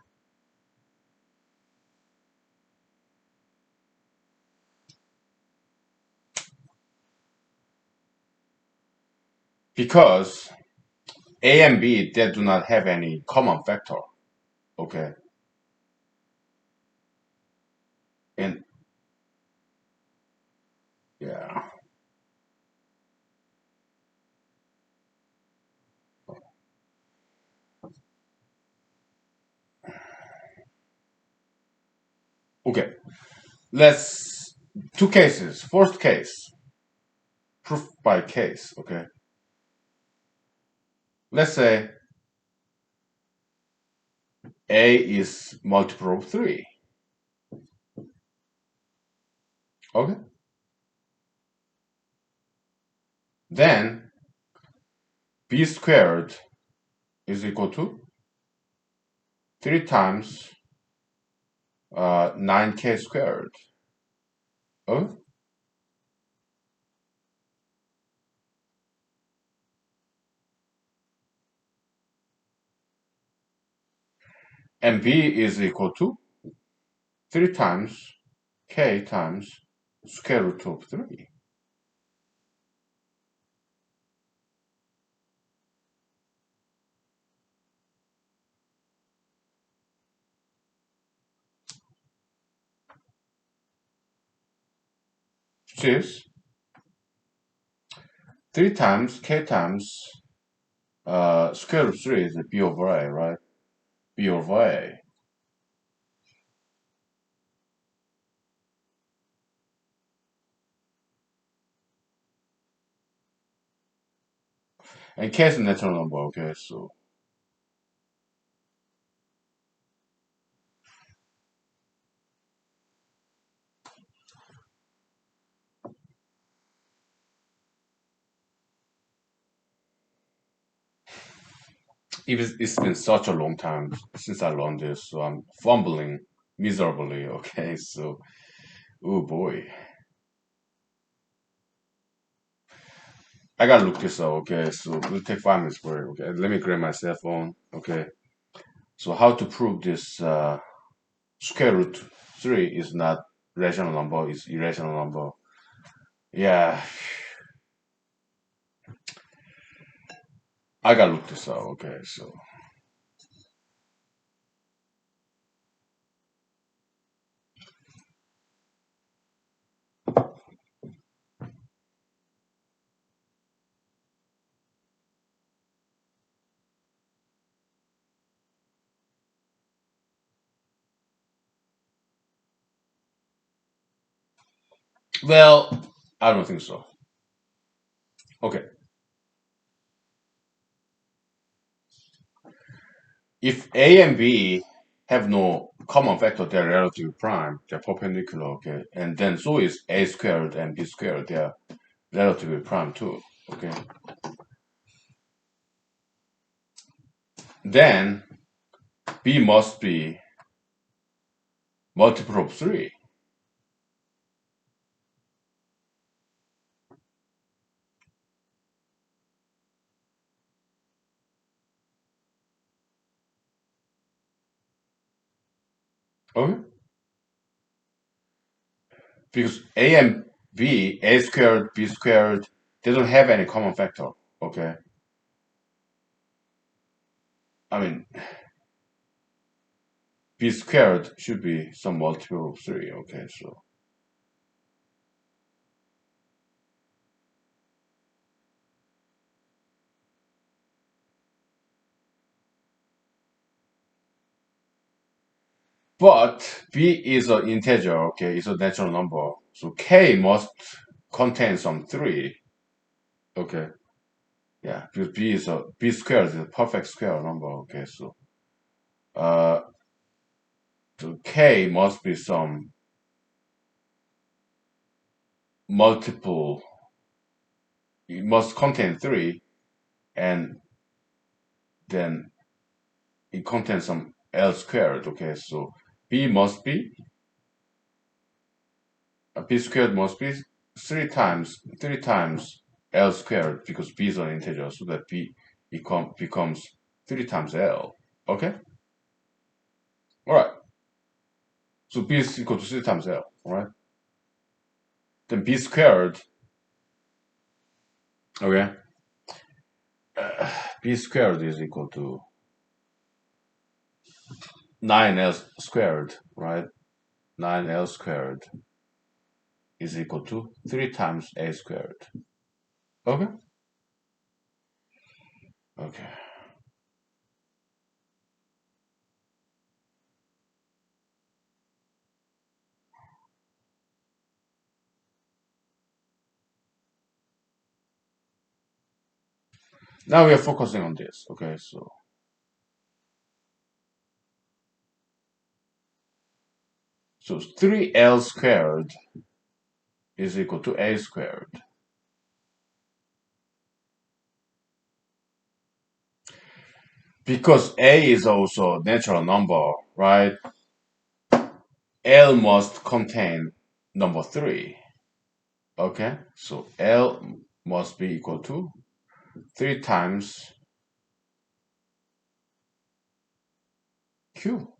Because A and B, they do not have any common factor. Okay, and yeah, okay. Let's two cases. First case, proof by case. Okay, let's say A is multiple of 3. Okay. Then b squared is equal to 3 times 9k squared. Oh, and b is equal to 3 times k times square root of 3. Which is 3 times k times square root of 3 is b over a, right? B over a. And k is a natural number, okay? So it's been such a long time since I learned this, so I'm fumbling miserably, okay? So, oh boy. I gotta look this up, okay? So it'll take 5 minutes for it, okay? Let me grab my cell phone, okay? So how to prove this square root 3 is not rational number, it's irrational number. Yeah, I gotta look this up, okay? So, well, I don't think so. Okay, if A and B have no common factor, they're relative prime, they're perpendicular, okay? And then so is A squared and B squared, they're relatively prime too, okay? Then B must be multiple of 3, okay? Because A and B, A squared, B squared, they don't have any common factor, okay? I mean, B squared should be some multiple of 3, okay? So, but B is an integer, okay? It's a natural number. So K must contain some 3, okay? Yeah, because B squared is a perfect square number, okay? Uh, so K must be some multiple, it must contain 3, and then it contains some L squared, okay? So B must be, B squared must be 3 times L squared because B is an integer, so that B becomes 3 times L, okay? Alright, so B is equal to 3 times L, alright? Then B squared, okay? B squared is equal to 9L squared, right? 9L squared is equal to 3 times A squared, okay? Okay. Now we are focusing on this, okay? So 3L squared is equal to a squared. Because a is also a natural number, right? L must contain number 3. Okay, so L must be equal to 3 times Q.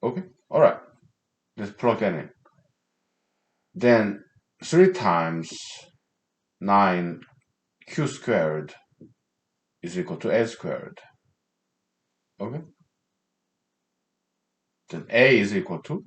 Okay, all right, let's plug that in. Then 3 times 9 Q squared is equal to A squared. Okay, then A is equal to,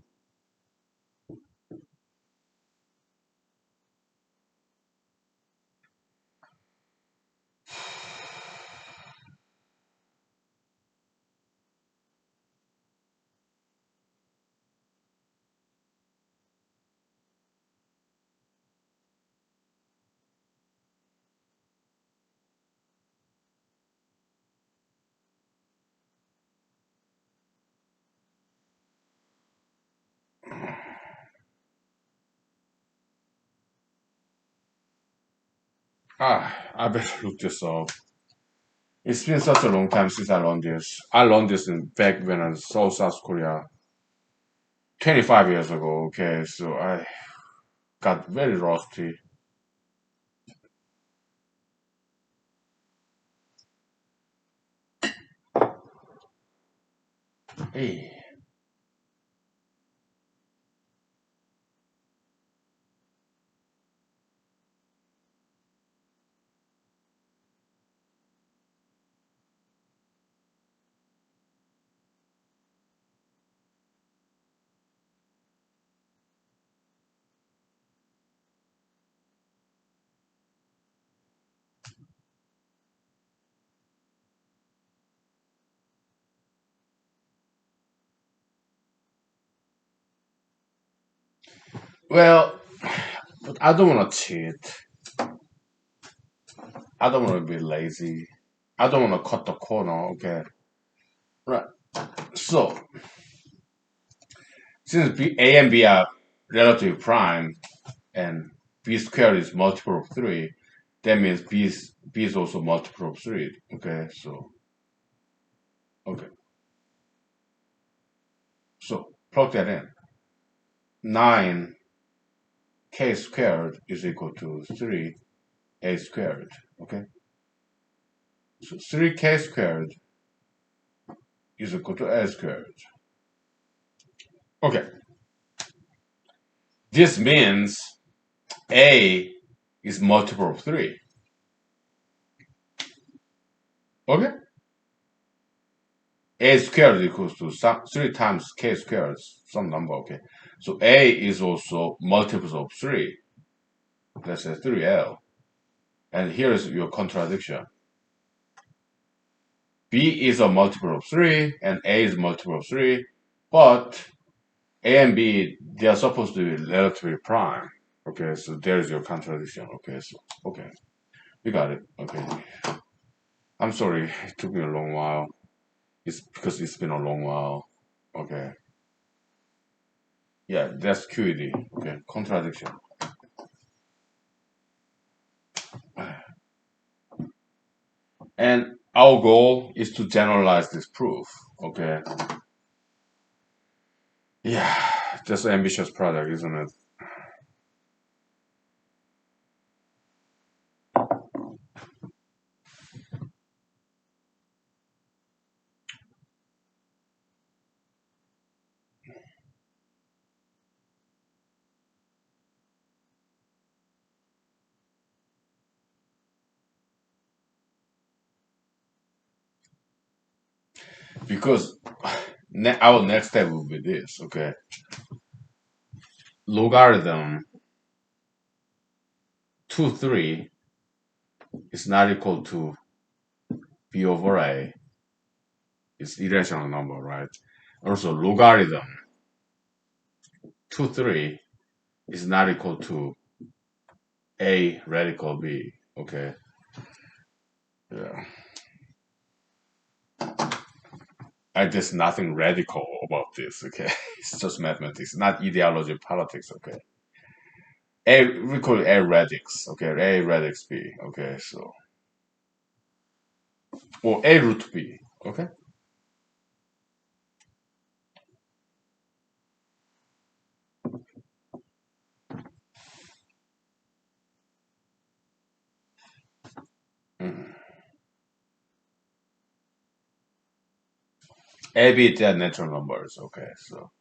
I better look this up. It's been such a long time since I learned this. I learned this back when I saw South Korea 25 years ago. Okay, so I got very rusty. Hey. Well, but I don't want to cheat. I don't want to be lazy. I don't want to cut the corner. Okay, right. So since A and B are relative prime and B squared is multiple of 3, that means B is also multiple of 3. Okay, so okay, so plug that in. 9 k squared is equal to 3 a squared. Okay, so 3k squared is equal to a squared. Okay, this means a is multiple of 3. Okay, a squared equals to 3 times k squared, some number. Okay, so a is also multiples of 3. Let's say 3l. And here's your contradiction. B is a multiple of 3 and A is a multiple of 3, but A and B, they are supposed to be relatively prime. Okay, so there's your contradiction. Okay, so, okay, we got it. Okay. I'm sorry, it took me a long while. It's because it's been a long while. Okay. Yeah, that's QED. Okay, contradiction. And our goal is to generalize this proof. Okay. Yeah, that's an ambitious project, isn't it? Because our next step will be this. Okay, logarithm 2 3 is not equal to b over a. It's irrational number, right? Also, logarithm 2 3 is not equal to a radical b. Okay, yeah. There's nothing radical about this. Okay, it's just mathematics, not ideology, politics. Okay, A, we call it A radix, okay, A radix B, okay, so, or A root B, okay? Mm. A, B, they are natural numbers, okay, so.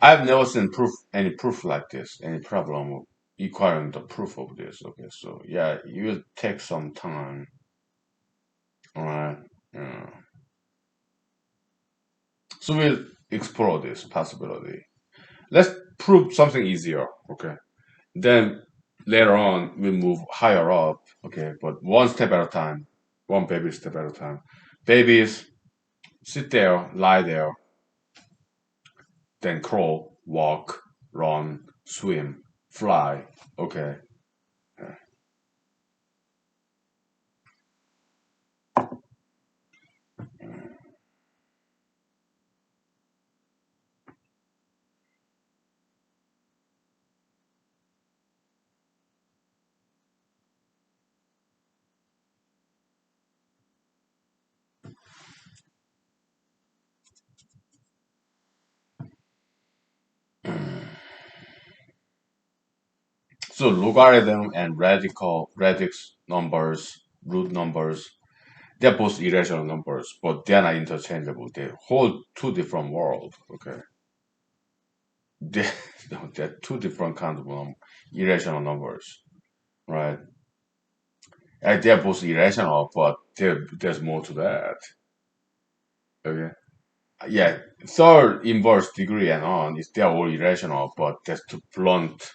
I've never seen any proof like this, any problem of acquiring the proof of this, okay, so, yeah, it will take some time, alright, yeah. So we'll explore this possibility. Let's prove something easier, okay? Then later on we move higher up, okay? But one step at a time, one baby step at a time. Babies sit there, lie there, then crawl, walk, run, swim, fly, okay? So logarithm and radix numbers, root numbers, they're both irrational numbers, but they're not interchangeable. They hold two different worlds, okay? They, they're two different kinds of irrational numbers, right? And they're both irrational, but there's more to that. Okay. Yeah, third inverse degree and on is they're all irrational, but that's too blunt,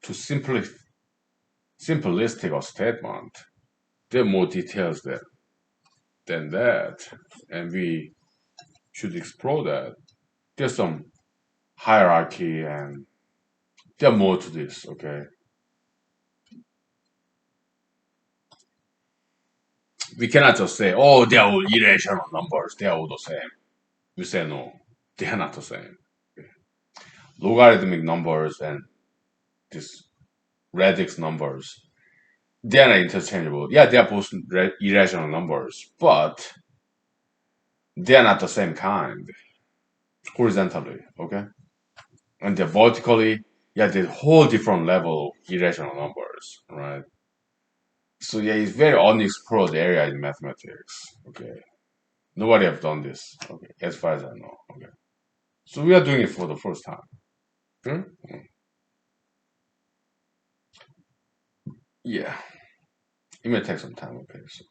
too simplistic a statement. There are more details than that, and we should explore that. There's some hierarchy, and there are more to this. Okay, we cannot just say, "Oh, they're all irrational numbers. They're all the same." We say no, they are not the same. Logarithmic numbers and these radix numbers, they are not interchangeable. Yeah, they are both irrational numbers, but they are not the same kind horizontally. Okay, and they're vertically, yeah, they're whole different level of irrational numbers, right? So yeah, it's very unexplored area in mathematics. Okay, nobody have done this. Okay, as far as I know. Okay, so we are doing it for the first time. Hmm? Yeah, it may take some time. Okay, so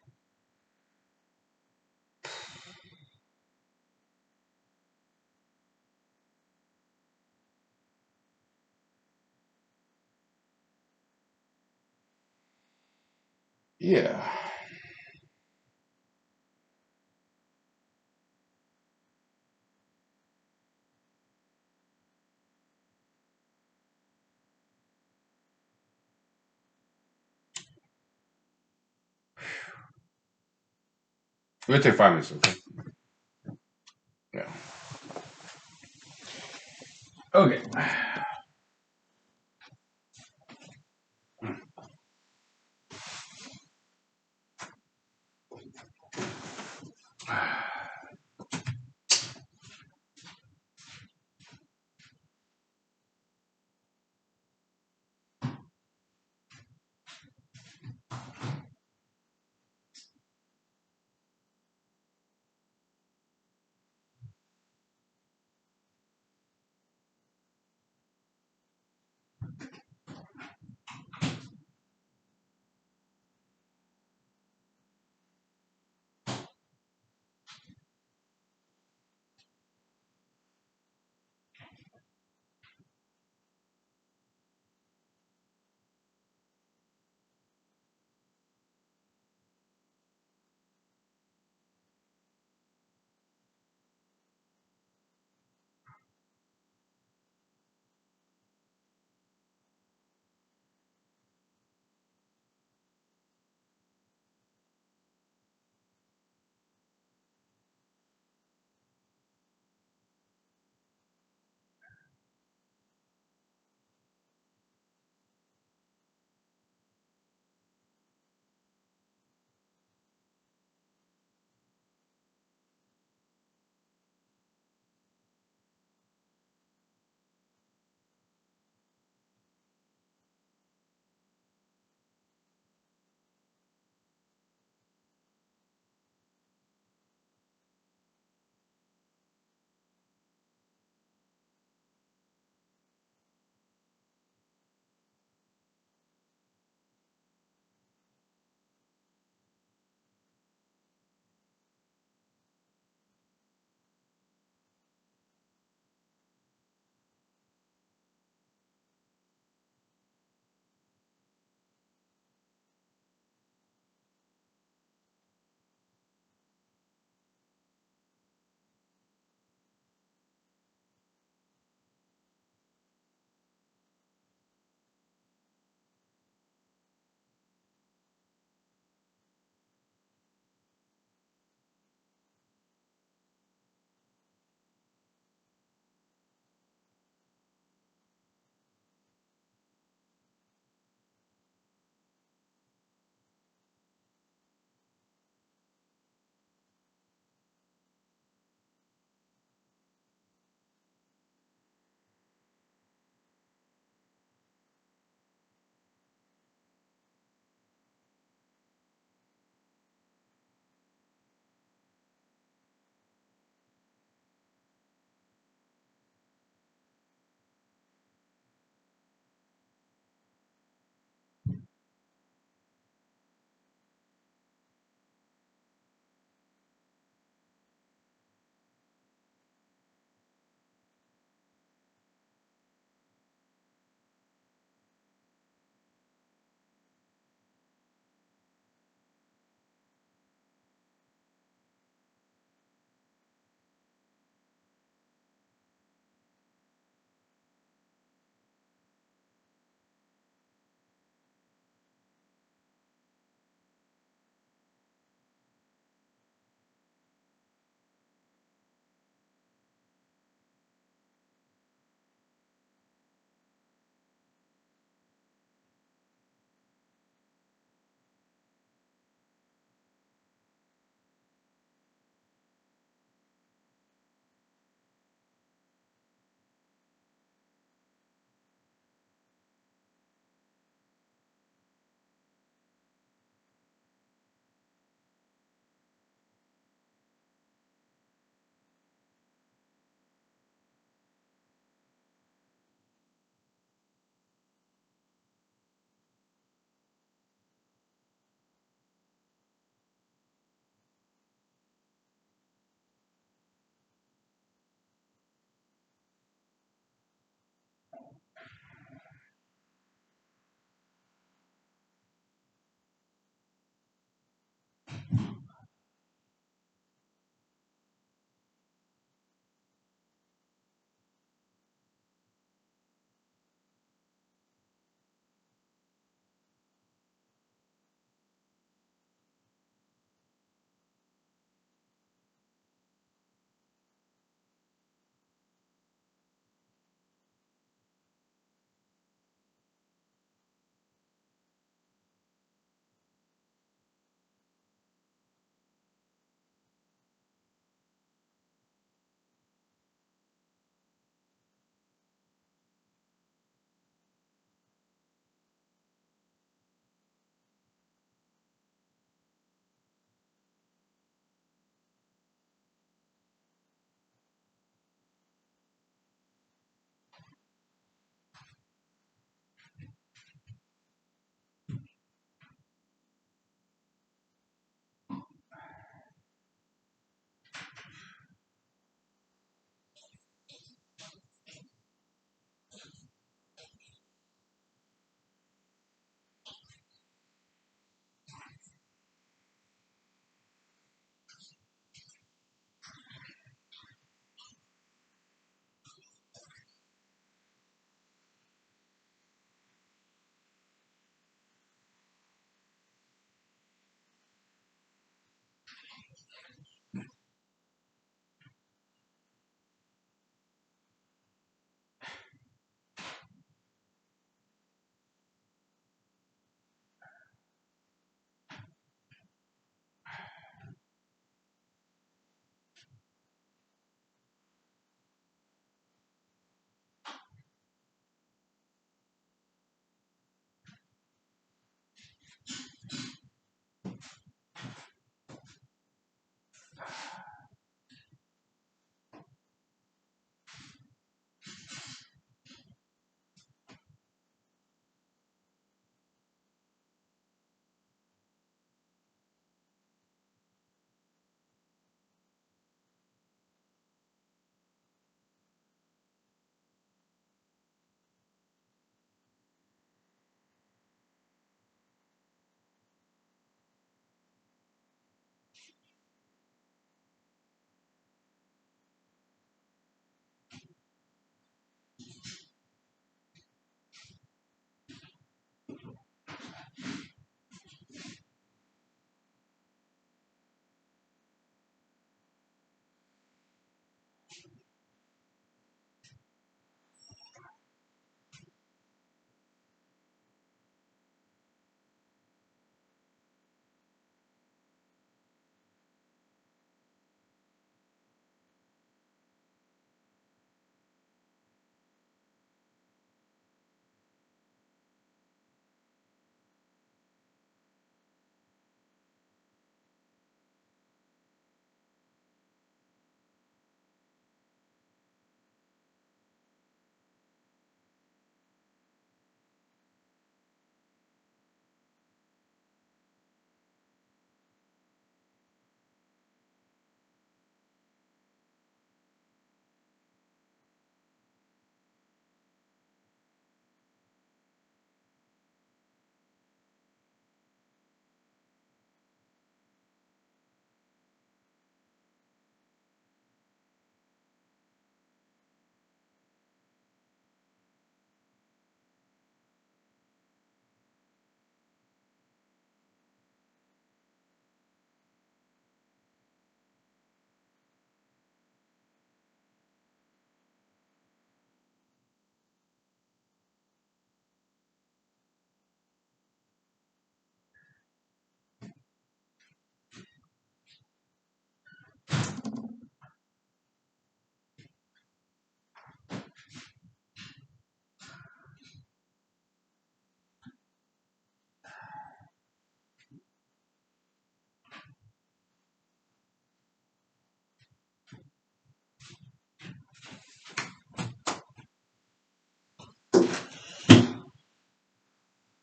yeah, we'll take 5 minutes. Okay. Yeah. Okay.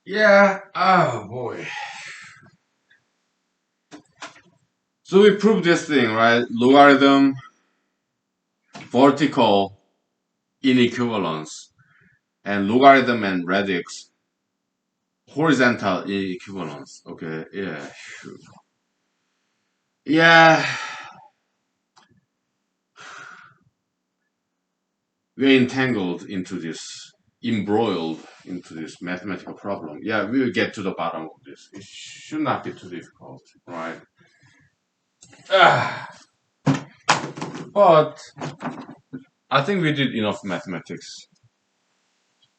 Yeah. Oh boy. So we proved this thing, right? Logarithm, vertical inequivalence, and logarithm and radix, horizontal equivalence. Okay. Yeah. Sure. Yeah, we're entangled into this, embroiled into this mathematical problem. Yeah, we will get to the bottom of this. It should not be too difficult, right? Ah, but I think we did enough mathematics.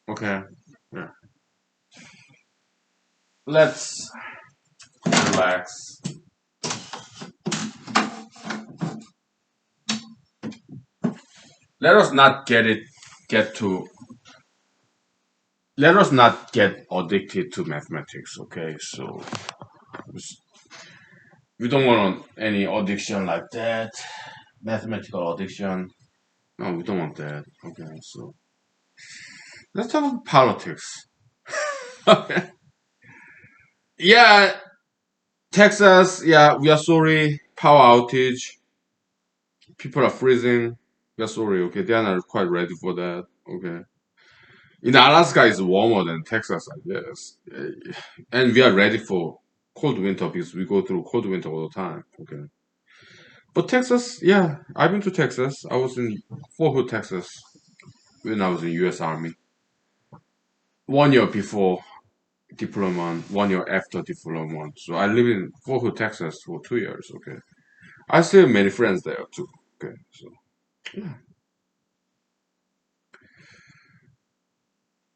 Okay. Yeah. Let's relax. Let us not get to let us not get addicted to mathematics, okay? So we don't want any addiction like that. Mathematical addiction. No, we don't want that. Okay, so let's talk about politics. Okay. Yeah, Texas, yeah, we are sorry. Power outage. People are freezing. We are sorry, okay? They are not quite ready for that. Okay. In Alaska, it's warmer than Texas, I guess. And we are ready for cold winter because we go through cold winter all the time. Okay. But Texas, yeah, I've been to Texas. I was in Fort Hood, Texas when I was in U.S. Army. 1 year before deployment, 1 year after deployment. So I live in Fort Hood, Texas for 2 years. Okay. I still have many friends there too. Okay. So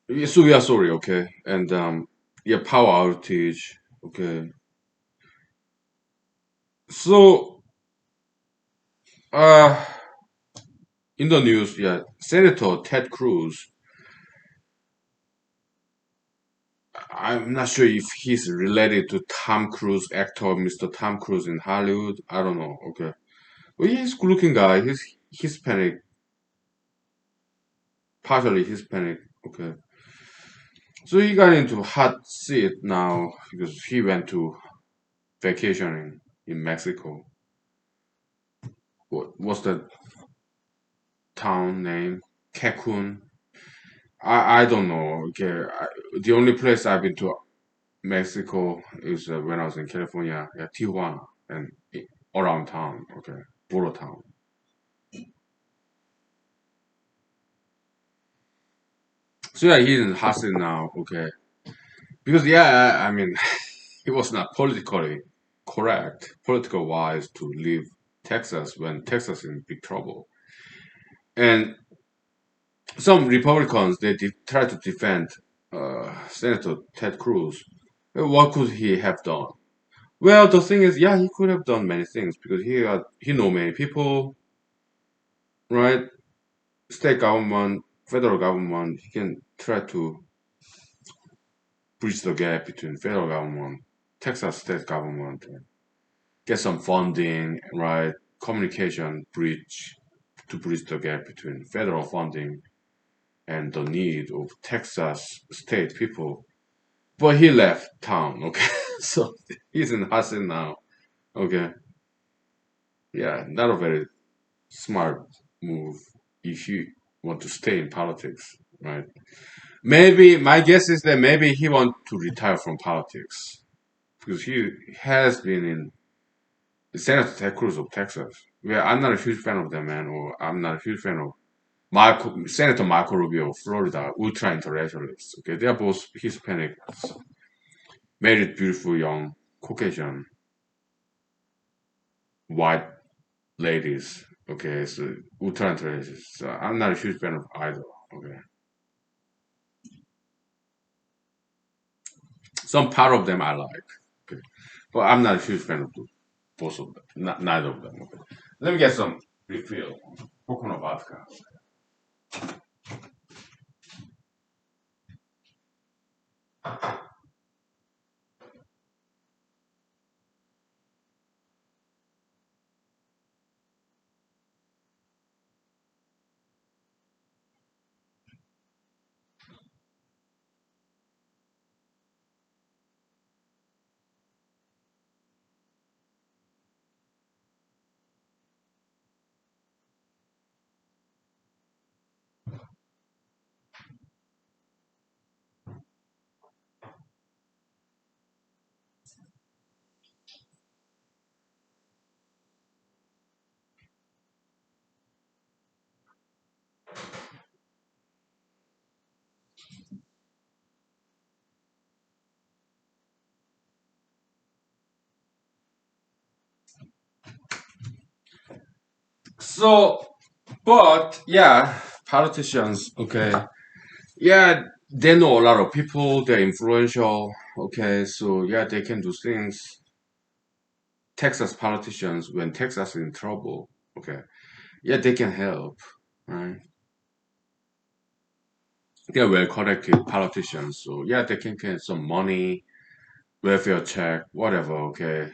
yeah, so we are sorry. Okay. And yeah, power outage. Okay. So uh in the news, yeah, Senator Ted Cruz. I'm not sure if he's related to Tom Cruise, actor Mr. Tom Cruise in Hollywood. I don't know. Okay, well, he's a good-looking guy. He's Hispanic, partially Hispanic. Okay, so he got into hot seat now because he went to vacationing in Mexico. What's the town name? Cancun. I don't know. Okay, the only place I've been to Mexico is when I was in California, yeah, Tijuana, and around town. Okay, Boro town. So yeah, he's in hostage now. Okay, because yeah, I mean, he was not politically correct, political wise, to leave Texas when Texas is in big trouble. And some Republicans try to defend Senator Ted Cruz. What could he have done? Well, the thing is, yeah, he could have done many things because he know many people, right? State government, federal government. He can try to bridge the gap between federal government, Texas state government, get some funding, right? Communication bridge to bridge the gap between federal funding and the need of Texas state people. But he left town, okay? So he's in Hassan now, okay? Yeah, not a very smart move if you want to stay in politics, right? Maybe my guess is that maybe he wants to retire from politics because he has been in Senator Ted Cruz of Texas. Yeah, I'm not a huge fan of that man, or I'm not a huge fan of Senator Marco Rubio of Florida, ultra internationalists. Okay, they are both Hispanic, married, beautiful, young, Caucasian, white ladies. Okay, so ultra internationalists. So I'm not a huge fan of either. Okay, some part of them I like. Okay, but I'm not a huge fan of both of them. Neither of them. Okay, let me get some refill. Coconut vodka. So, but yeah, politicians, okay, yeah, they know a lot of people. They're influential. Okay, so yeah, they can do things. Texas politicians, when Texas is in trouble, okay, yeah, they can help, right? They're well connected politicians, so yeah, they can get some money, welfare check, whatever, okay,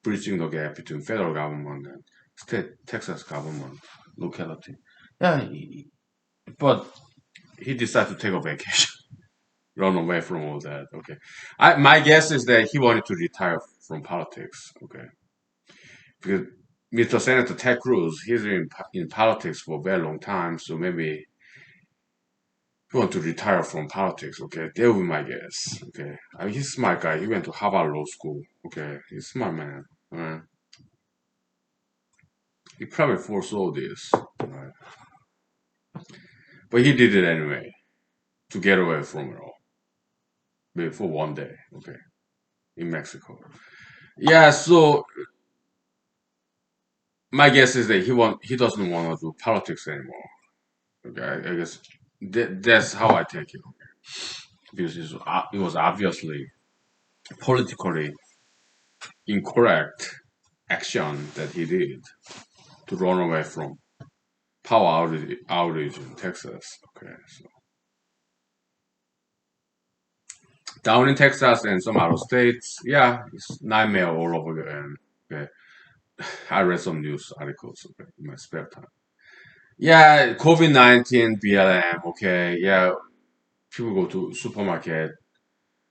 bridging the gap between federal government and state Texas government locality. Yeah, but he decided to take a vacation, run away from all that. Okay, my guess is that he wanted to retire from politics. Okay, because Mr. Senator Ted Cruz, he's in politics for a very long time, so maybe he want to retire from politics. Okay, that would be my guess. Okay, I mean, he's a smart guy. He went to Harvard Law School. Okay, he's a smart man. He probably foresaw this, right? But he did it anyway to get away from it all. Maybe for one day. Okay, in Mexico. Yeah, so my guess is that he doesn't want to do politics anymore. Okay, I guess that's how I take it. Because it was obviously politically incorrect action that he did to run away from power outage in Texas. Okay, so down in Texas and some other states, yeah, it's nightmare all over again. Okay, I read some news articles, okay, in my spare time. Yeah, COVID-19, BLM. Okay, yeah, people go to supermarket,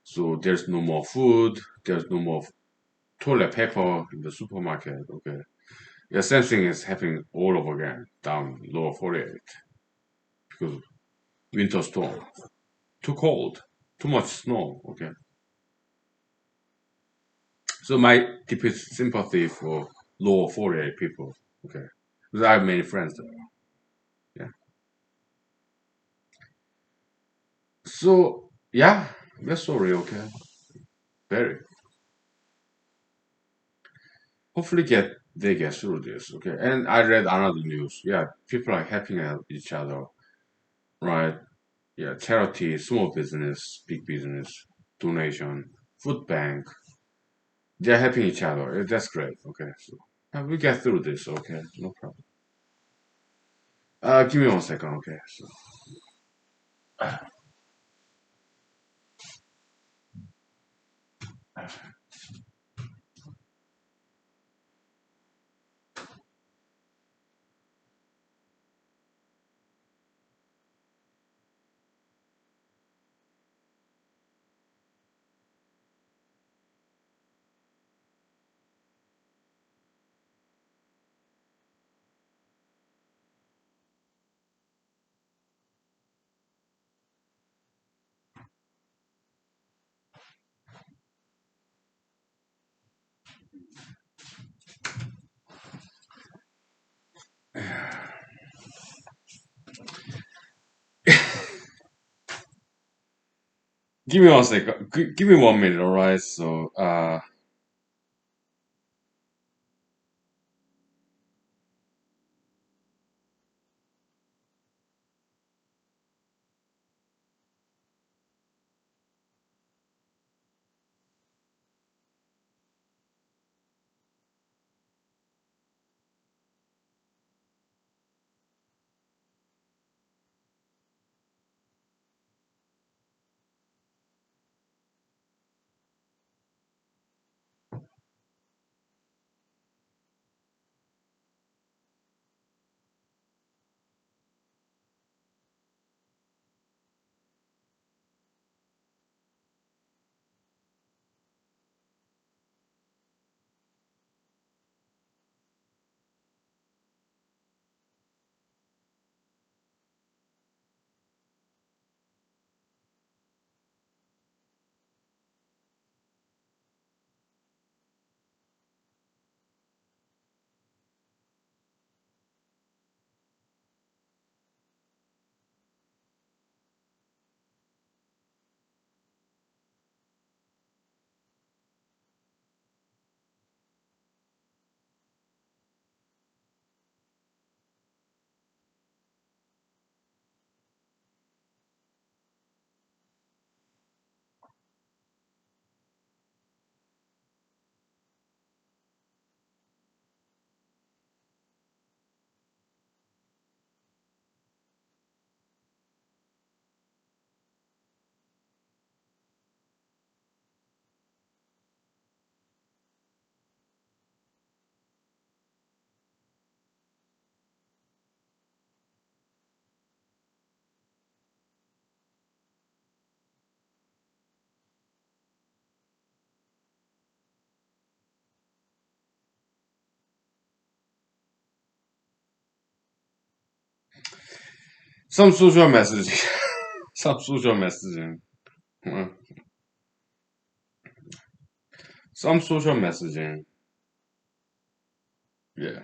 so there's no more food, there's no more toilet paper in the supermarket. Okay, the same thing is happening all over again down lower 48 because winter storm, too cold, too much snow. Okay, so my deepest sympathy for lower 48 people. Okay, because I have many friends there. Yeah, so yeah, that's sorry. Okay, very. Hopefully they get through this. Okay, and I read another news. Yeah, people are helping out each other, right? Yeah, charity, small business, big business, donation, food bank. They're helping each other. That's great. Okay, so we get through this. Okay, no problem. Give me 1 second. Okay, so give me 1 second. Give me 1 minute. All right. So Some social messaging. Some social messaging. Uh, Some social messaging. Yeah.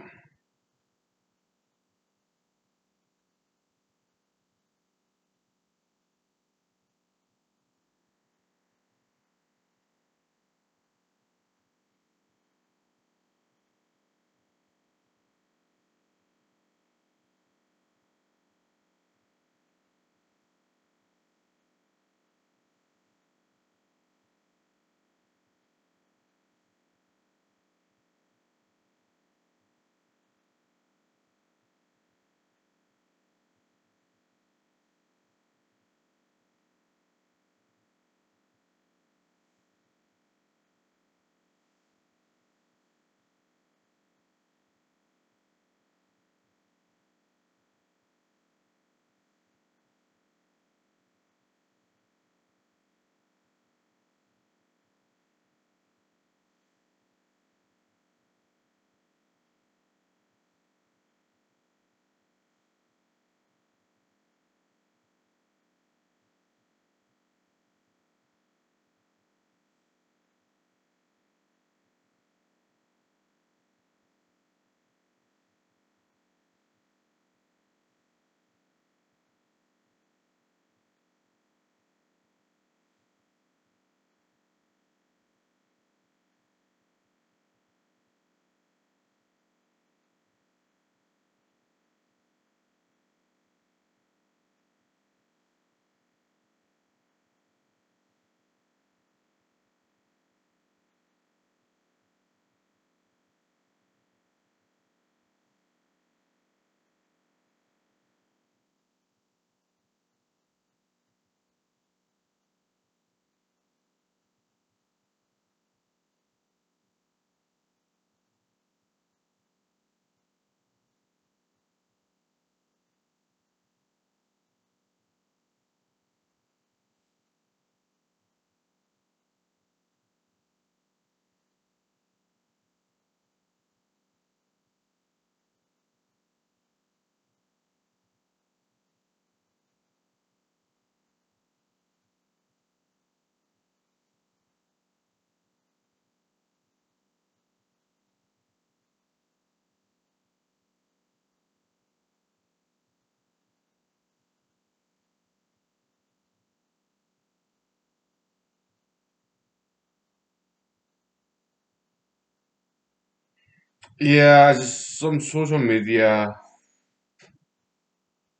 Yeah, just some social media.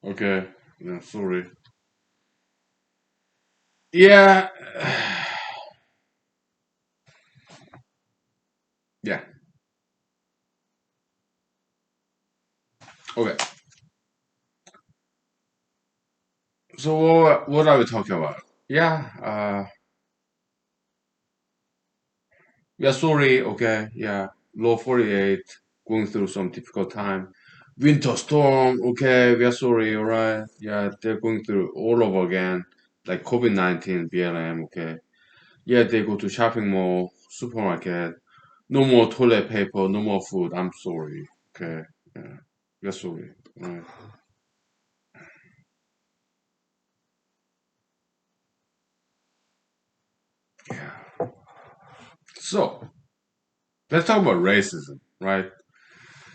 Okay. Yeah, sorry. Yeah. Yeah. Okay. So what are we talking about? Yeah. Yeah. Sorry. Okay. Yeah. Low 48. Going through some difficult time. Winter storm. Okay. We are sorry. All right. Yeah. They're going through all over again. Like COVID-19, BLM. Okay. Yeah. They go to shopping mall, supermarket. No more toilet paper. No more food. I'm sorry. Okay. Yeah. We are sorry. Right. Yeah. So let's talk about racism, right?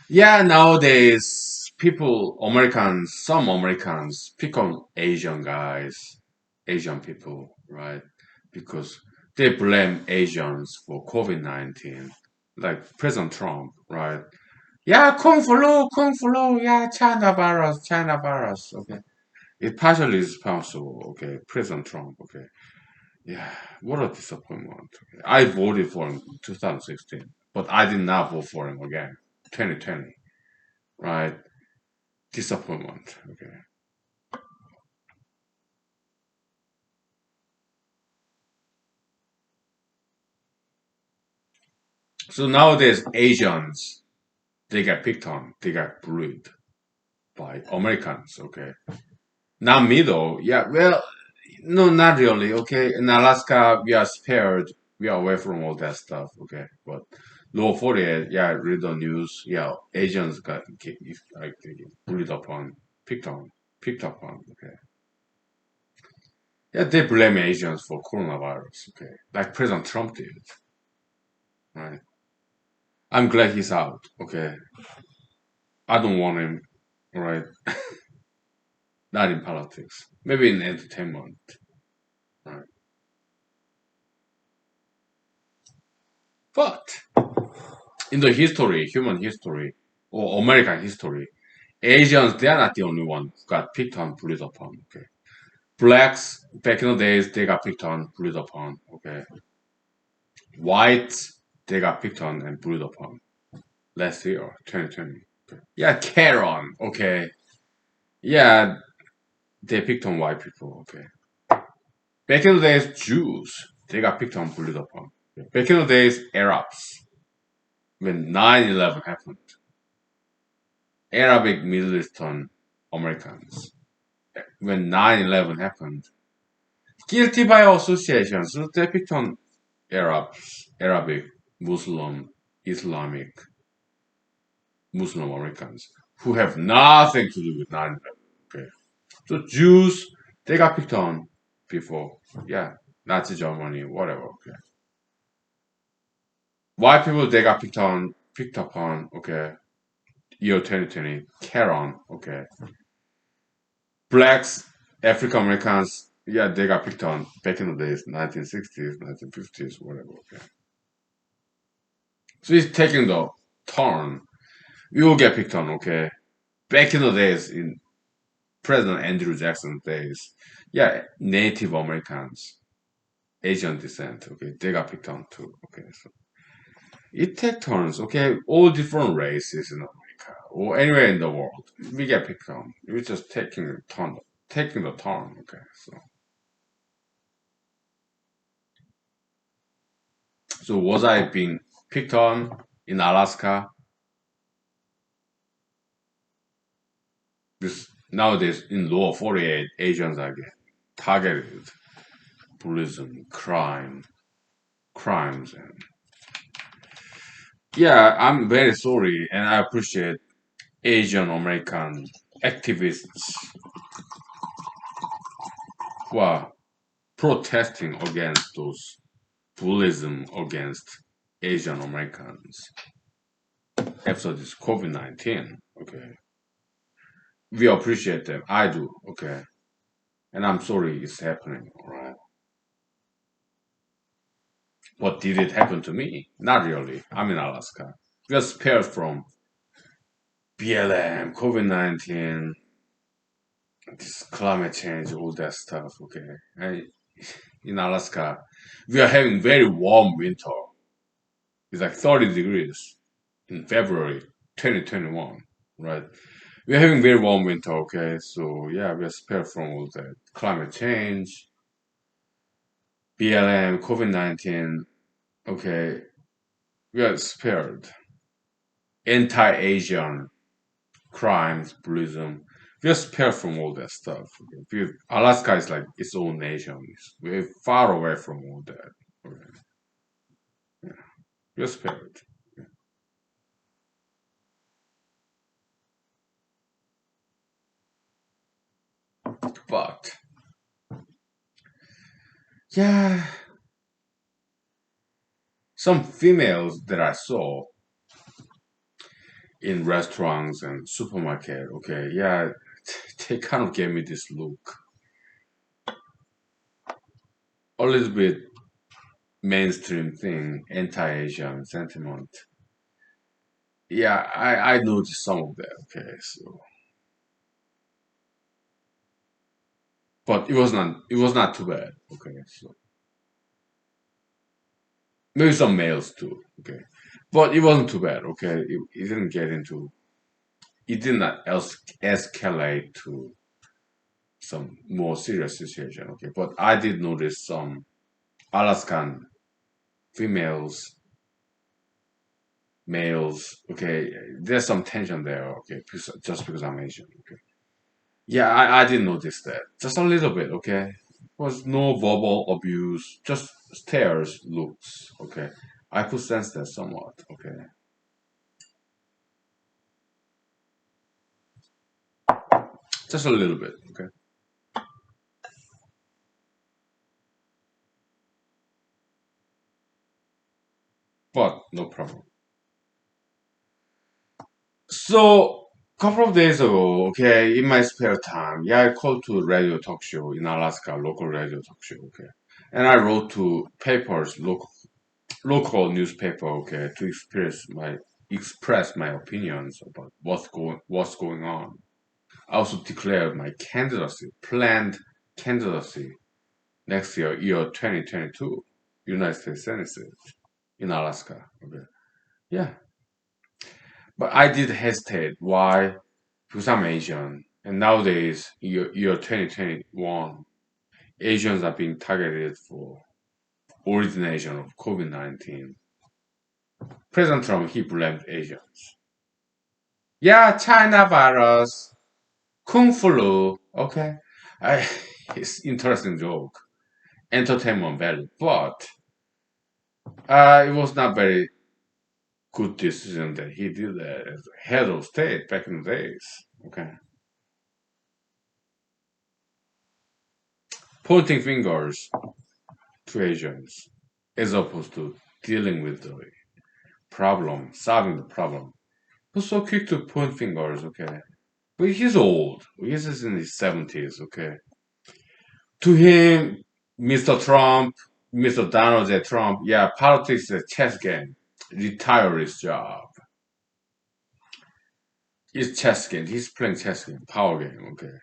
Yeah, nowadays people, Americans, some Americans pick on Asian guys, Asian people, right? Because they blame Asians for COVID-19, like President Trump, right? Yeah, Kung flu, yeah, China virus, okay. It partially is possible, okay, President Trump, okay. Yeah, what a disappointment. Okay. I voted for him in 2016, but I did not vote for him again, 2020, right? Disappointment. Okay. So nowadays, Asians, they get picked on, they get bullied by Americans. Okay. Not me though. Yeah. Well, no, not really. Okay. In Alaska, we are spared. We are away from all that stuff. Okay. But lower 48, yeah, read the news. Yeah. Asians got like bullied upon, picked on, picked up on. Okay. Yeah, they blame Asians for coronavirus. Okay, like President Trump did. Right. I'm glad he's out. Okay. I don't want him. All right. Not in politics. Maybe in entertainment. Right. But in the history, human history, or American history, Asians, they are not the only one who got picked on, bullied upon. Okay. Blacks, back in the days, they got picked on, bullied upon. Okay. Whites, they got picked on and bullied upon. Last year, 2020. Okay. Yeah, Karen. Okay. Yeah, they picked on white people. Okay. Back in the days, Jews, they got picked on, bullied upon. Back in the days, Arabs, when 9/11 happened, Arabic Middle Eastern Americans, when 9/11 happened, guilty by association, so they picked on Arabs, Arabic, Muslim, Islamic, Muslim Americans, who have nothing to do with 9/11. Okay. So Jews, they got picked on before. Yeah. Nazi Germany, whatever. Okay. White people, they got picked upon, okay. Year 2020, Karen, okay. Blacks, African Americans, yeah, they got picked on back in the days, 1960s, 1950s, whatever, okay. So it's taking the turn. We will get picked on, okay. Back in the days, in President Andrew Jackson's days, yeah, Native Americans, Asian descent, okay, they got picked on too, okay. So it takes turns, okay. All different races in America or anywhere in the world, we get picked on. We're just taking the turn, okay. So was I being picked on in Alaska? Because nowadays in lower 48, Asians are getting targeted, bullying, crimes, and yeah, I'm very sorry, and I appreciate Asian American activists who are protesting against those bullying against Asian Americans after this COVID-19. Okay, we appreciate them. I do. Okay, and I'm sorry it's happening. All right. What did it happen to me? Not really. I'm in Alaska. We are spared from BLM, COVID-19, this climate change, all that stuff. Okay. In Alaska, we are having very warm winter. It's like 30 degrees in February 2021, right? We're having very warm winter, okay? So, yeah, we are spared from all that climate change, BLM, COVID-19, okay? We are spared. Anti-Asian crimes, bullying. We are spared from all that stuff. Alaska is like its own nation. We're far away from all that. Okay. Yeah. We're spared. But yeah, some females that I saw in restaurants and supermarket, okay, yeah, they kind of gave me this look, a little bit mainstream thing, anti-Asian sentiment. Yeah, I noticed some of that. Okay, so but it was not too bad. Okay, so maybe some males too. Okay, but it wasn't too bad. Okay, it didn't get into it did not escalate to some more serious situation. Okay, but I did notice some Alaskan females, males. Okay, there's some tension there. Okay, just because I'm Asian. Okay, yeah, I did notice that just a little bit. Okay, was no verbal abuse, just stares, looks. Okay, I could sense that somewhat. Okay, just a little bit. Okay, but no problem. So, couple of days ago, okay, in my spare time, yeah, I called to a radio talk show in Alaska, local radio talk show, okay, and I wrote to papers, local newspaper, okay, to express my opinions about what's going on. I also declared my candidacy, planned candidacy next year, year 2022, United States Senate in Alaska. Okay, yeah, but I did hesitate. Why? Because I'm Asian, and nowadays, year 2021, Asians are being targeted for origination of COVID-19. President Trump, he blamed Asians. Yeah, China virus, Kung flu. Okay, I, it's interesting joke, entertainment value, but it was not very good decision that he did that as head of state back in the days. Okay, pointing fingers to Asians as opposed to dealing with the problem, solving the problem. He was so quick to point fingers. Okay, but he's old. He's in his 70s. Okay, to him, Mr. Trump, Mr. Donald J. Trump, yeah, politics is a chess game. Retire his job. It's chess game. He's playing chess game, power game. Okay,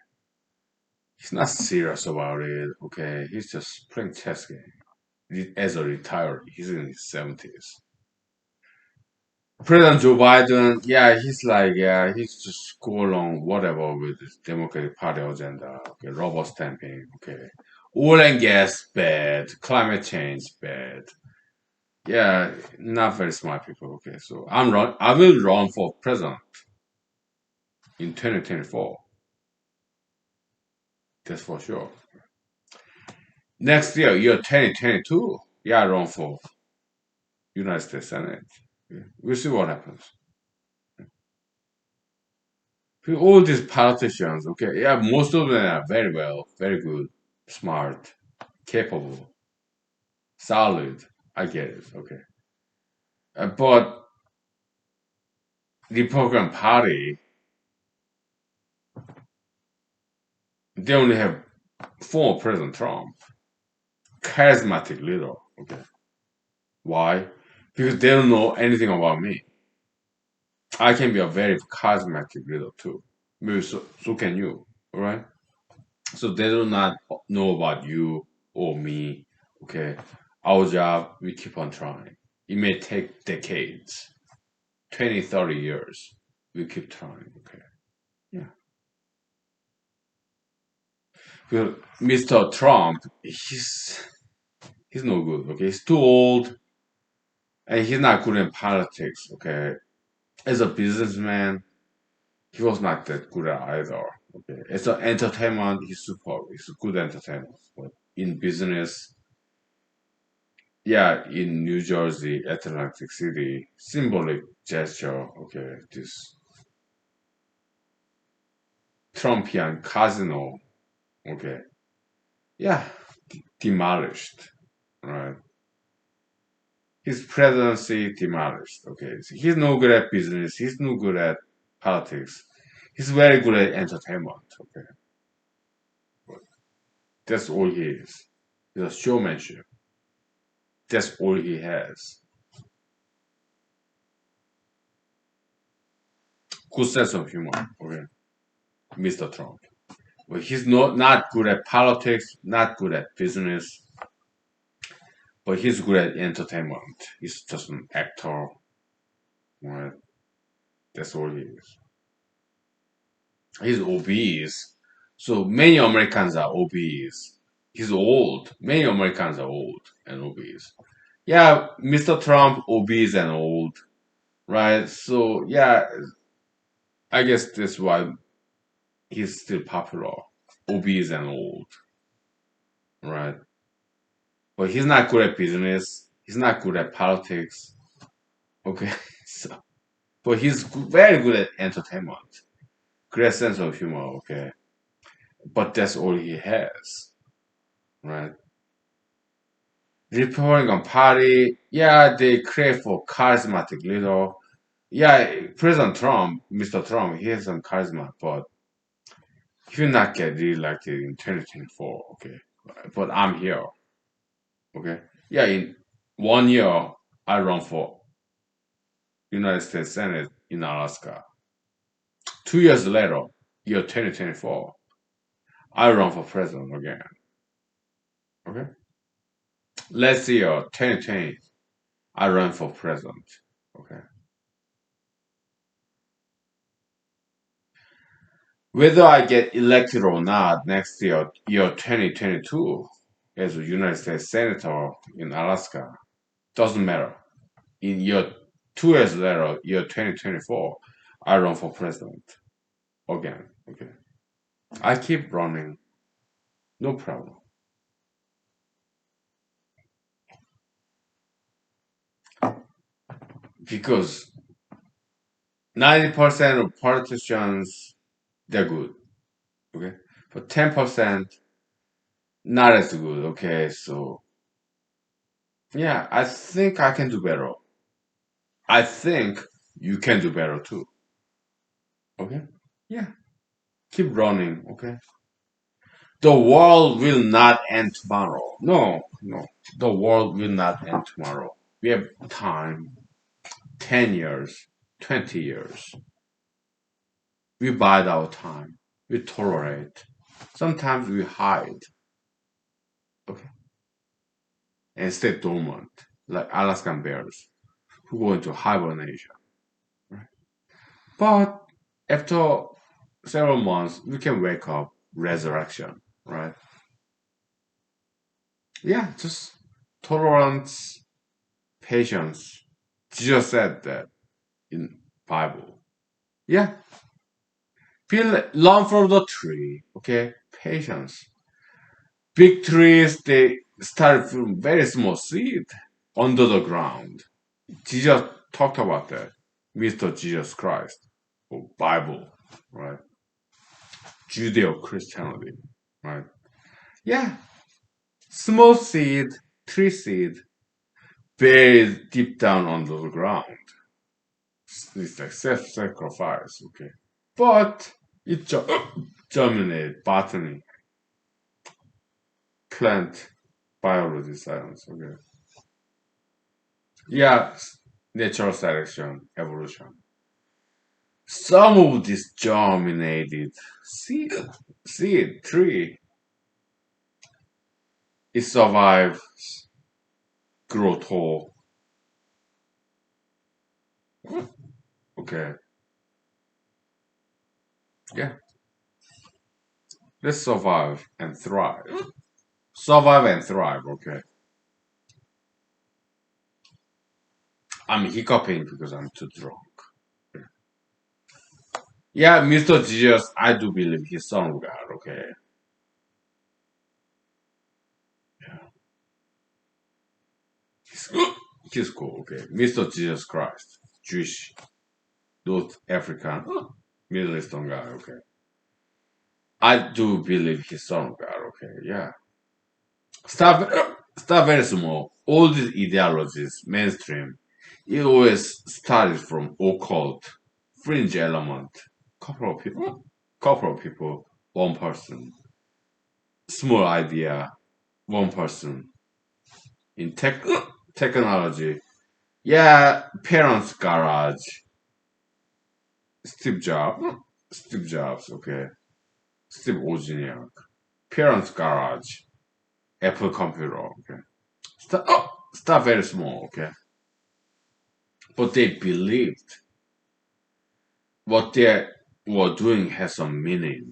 he's not serious about it. Okay, he's just playing chess game. As a retiree, he's in his 70s. President Joe Biden, yeah, he's like, yeah, he's just go along whatever with this Democratic Party agenda. Okay, rubber stamping. Okay, oil and gas bad, climate change bad. Yeah, not very smart people. Okay, so I will run for president in 2024. That's for sure. Next year, year 2022, yeah, I run for United States Senate. Yeah, we'll see what happens. All these politicians, okay, yeah, most of them are very well, very good, smart, capable, solid. I get it. Okay, but Republican Party, they only have former President Trump, charismatic leader. Okay, why? Because they don't know anything about me. I can be a very charismatic leader too. Maybe so can you. All right. So they do not know about you or me. Okay. Our job, we keep on trying. It may take decades, 20, 30 years. We keep trying. Okay. Yeah. Well, Mr. Trump, he's no good. Okay. He's too old and he's not good in politics. Okay. As a businessman, he was not that good at either. Okay, as an entertainment, he's super. He's a good entertainment. But in business, yeah, in New Jersey, Atlantic City, symbolic gesture. Okay, this Trumpian casino. Okay, yeah, demolished. Right, his presidency demolished. Okay, so he's no good at business. He's no good at politics. He's very good at entertainment. Okay, but that's all he is. He's a showmanship. That's all he has. Good sense of humor. Okay, Mr. Trump. But he's not good at politics, not good at business, but he's good at entertainment. He's just an actor. Right? That's all he is. He's obese. So many Americans are obese. He's old. Many Americans are old and obese. Yeah, Mr. Trump, obese and old. Right? So yeah, I guess that's why he's still popular. Obese and old. Right? But he's not good at business. He's not good at politics. Okay, so but he's very good at entertainment. Great sense of humor. Okay, but that's all he has, right? Republican Party, yeah, they crave for charismatic leader. Yeah, President Trump, Mr. Trump, he has some charisma, but he will not get reelected in 2024, okay? But I'm here, okay? Yeah, in 1 year, I run for United States Senate in Alaska. 2 years later, year 2024, I run for president again, okay? Last year, 2020, I run for president, okay? Whether I get elected or not next year, year 2022, as a United States Senator in Alaska, doesn't matter. In year 2 years later, year 2024, I run for president again. Okay. I keep running, no problem. Because 90% of politicians, they're good. Okay. But 10% not as good. Okay. So, yeah, I think I can do better. I think you can do better too. Okay. Yeah. Keep running. Okay. The world will not end tomorrow. No, no. The world will not end tomorrow. We have time. 10 years, 20 years. We bide our time. We tolerate. Sometimes we hide, okay, and stay dormant, like Alaskan bears who go into hibernation. Right? But after several months, we can wake up, resurrection, right? Yeah, just tolerance, patience. Jesus said that in Bible. Yeah, learn from the tree, okay? Patience. Big trees, they start from very small seed under the ground. Jesus talked about that. Mr. Jesus Christ, or Bible, right? Judeo-Christianity, right? Yeah, small seed, tree seed, very deep down under the ground. It's like self-sacrifice, okay? But it germinate, botany, plant, biology science, okay? Yeah, natural selection, evolution. Some of this germinated seed, seed tree, it survived, grow tall. Okay, yeah, let's survive and thrive. Survive and thrive. Okay, I'm hiccuping because I'm too drunk. Yeah, Mr. Jesus, I do believe he's son of God. Okay, he's, he's cool. Okay, Mr. Jesus Christ, Jewish, North African, Middle Eastern guy. Okay. I do believe he's son of God, okay, yeah. Start very small. All these ideologies, mainstream, it always started from occult, fringe element, couple of people, one person, small idea, one person. In technology, yeah, parents' garage, Steve Jobs, Steve Jobs, okay, Steve Wozniak, parents' garage, Apple computer, okay. Start very small, okay? But they believed what they were doing has some meaning,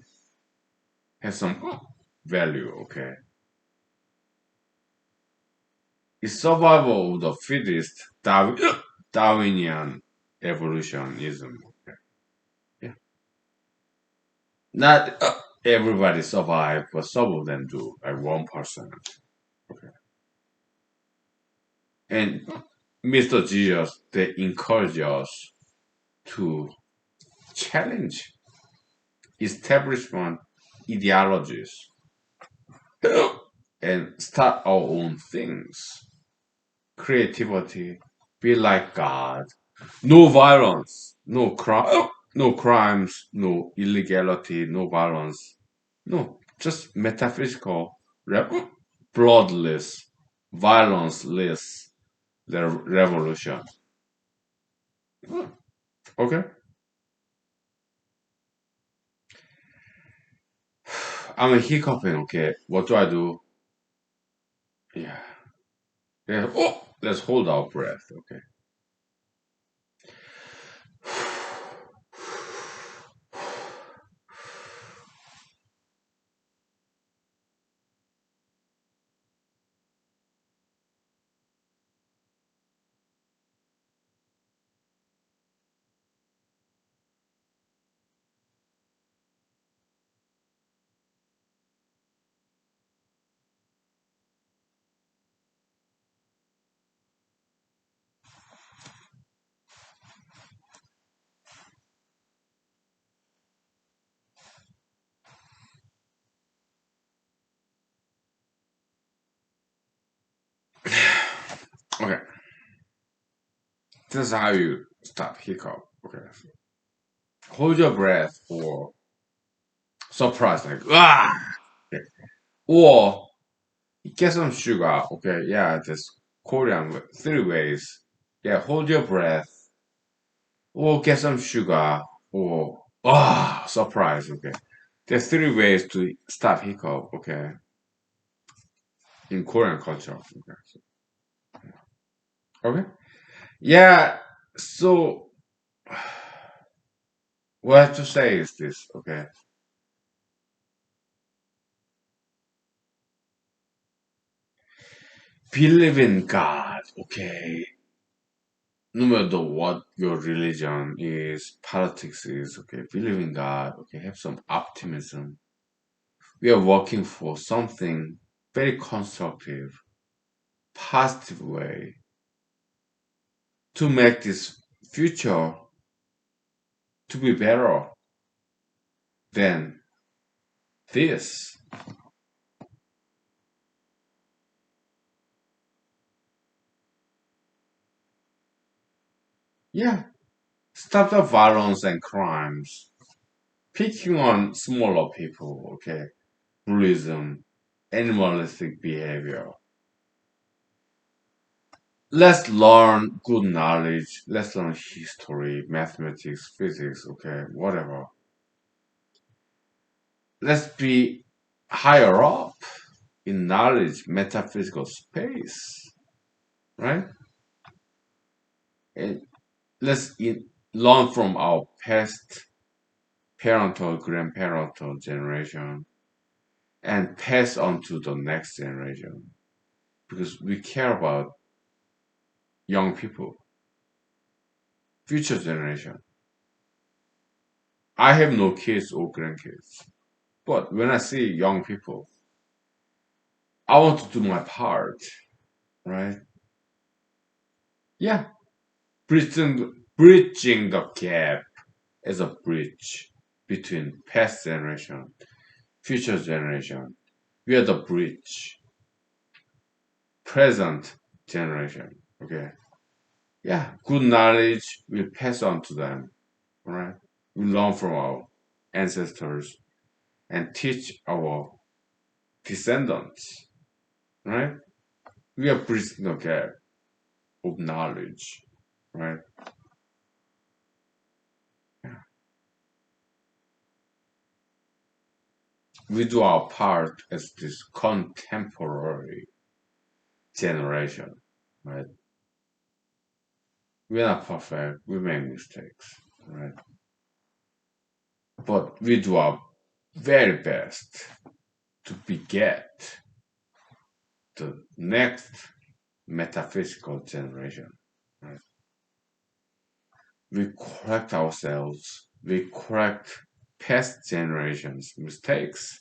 has some value, okay? It's survival of the fittest, Darwinian evolutionism, okay? Yeah. Not everybody survive, but some of them do, like 1%, okay? And Mr. Jesus, they encourage us to challenge establishment ideologies and start our own things. Creativity, be like God. No violence, no crimes, no illegality, no violence. No, just metaphysical, bloodless, violenceless revolution. Okay, I'm hiccuping. Okay, what do I do? Yeah, yeah. Oh, let's hold our breath. Okay. Okay, this is how you stop hiccup. Okay, hold your breath for surprise, like okay. Or get some sugar. Okay, yeah, this Korean three ways. Yeah, hold your breath. Or get some sugar. Or surprise. Okay, there's three ways to stop hiccup. Okay, in Korean culture. Okay, okay. Yeah. So what I have to say is this. Okay, believe in God. Okay, no matter what your religion is, politics is, okay, believe in God, okay, have some optimism. We are working for something very constructive, positive way to make this future to be better than this. Yeah, stop the violence and crimes, picking on smaller people, okay, bullyism, animalistic behavior. Let's learn good knowledge. Let's learn history, mathematics, physics, okay, whatever. Let's be higher up in knowledge, metaphysical space, right? And learn from our past parental, grandparental generation and pass on to the next generation because we care about young people, future generation. I have no kids or grandkids, but when I see young people, I want to do my part, right? Yeah, bridging the gap as a bridge between past generation, future generation. We are the bridge, present generation. Okay. Yeah, good knowledge we pass on to them. Right. We learn from our ancestors and teach our descendants. Right. We are bridging the gap of knowledge. Right. Yeah. We do our part as this contemporary generation. Right. We're not perfect. We make mistakes. Right. But we do our very best to beget the next metaphysical generation. Right? We correct ourselves, we correct past generations' mistakes.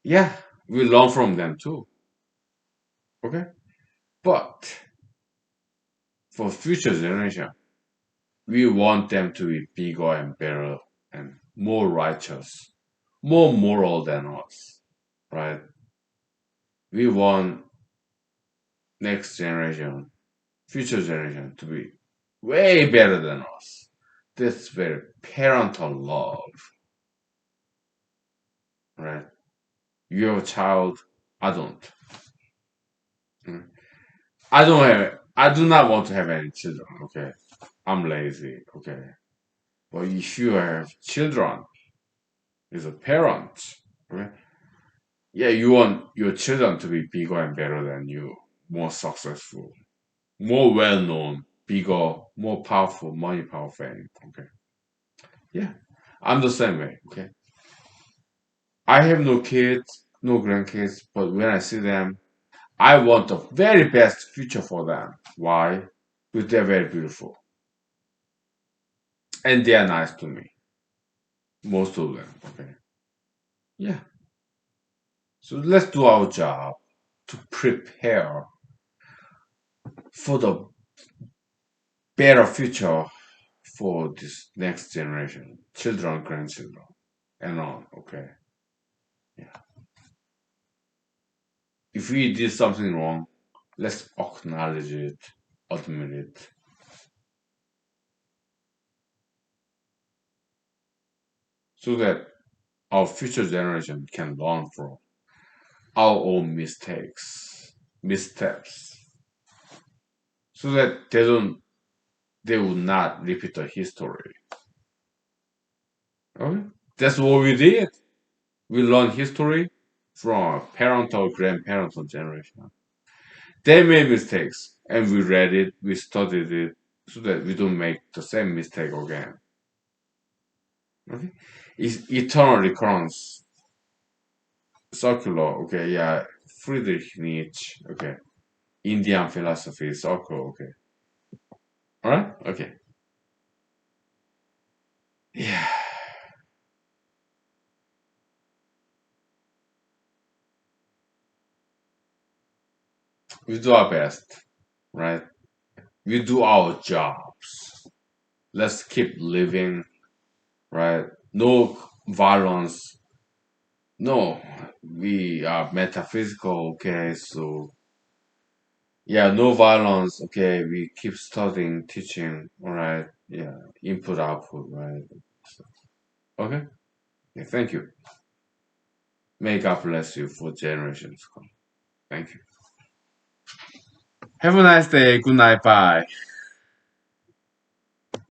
Yeah, we learn from them too. Okay? But for future generation, we want them to be bigger and better and more righteous, more moral than us, right? We want next generation, future generation to be way better than us. That's very parental love, right? You have a child, I don't. Mm. I do not want to have any children, okay? I'm lazy, okay? But if you have children, as a parent, okay? Yeah, you want your children to be bigger and better than you, more successful, more well known, bigger, more powerful, money powerful, okay? Yeah, I'm the same way, okay? I have no kids, no grandkids, but when I see them, I want the very best future for them. Why? Because they're very beautiful and they are nice to me, most of them, okay? Yeah. So let's do our job to prepare for the better future for this next generation, children, grandchildren, and on. Okay. Yeah. If we did something wrong, let's acknowledge it, admit it, so that our future generation can learn from our own mistakes, missteps, so that they will not repeat the history. Okay? That's what we did. We learn history from our parental, grandparental generation. They made mistakes, and we read it, we studied it, so that we don't make the same mistake again. Okay, it's eternal recurrence, circular. Okay, yeah, Friedrich Nietzsche. Okay, Indian philosophy, circle. Okay, all right. Okay, yeah, we do our best, right? We do our jobs. Let's keep living, right? No violence. No, we are metaphysical. Okay, so yeah, no violence. Okay, we keep studying, teaching. All right. Yeah, input, output. Right. Okay. Yeah, thank you. May God bless you for generations to come. Thank you. Have a nice day. Good night. Bye.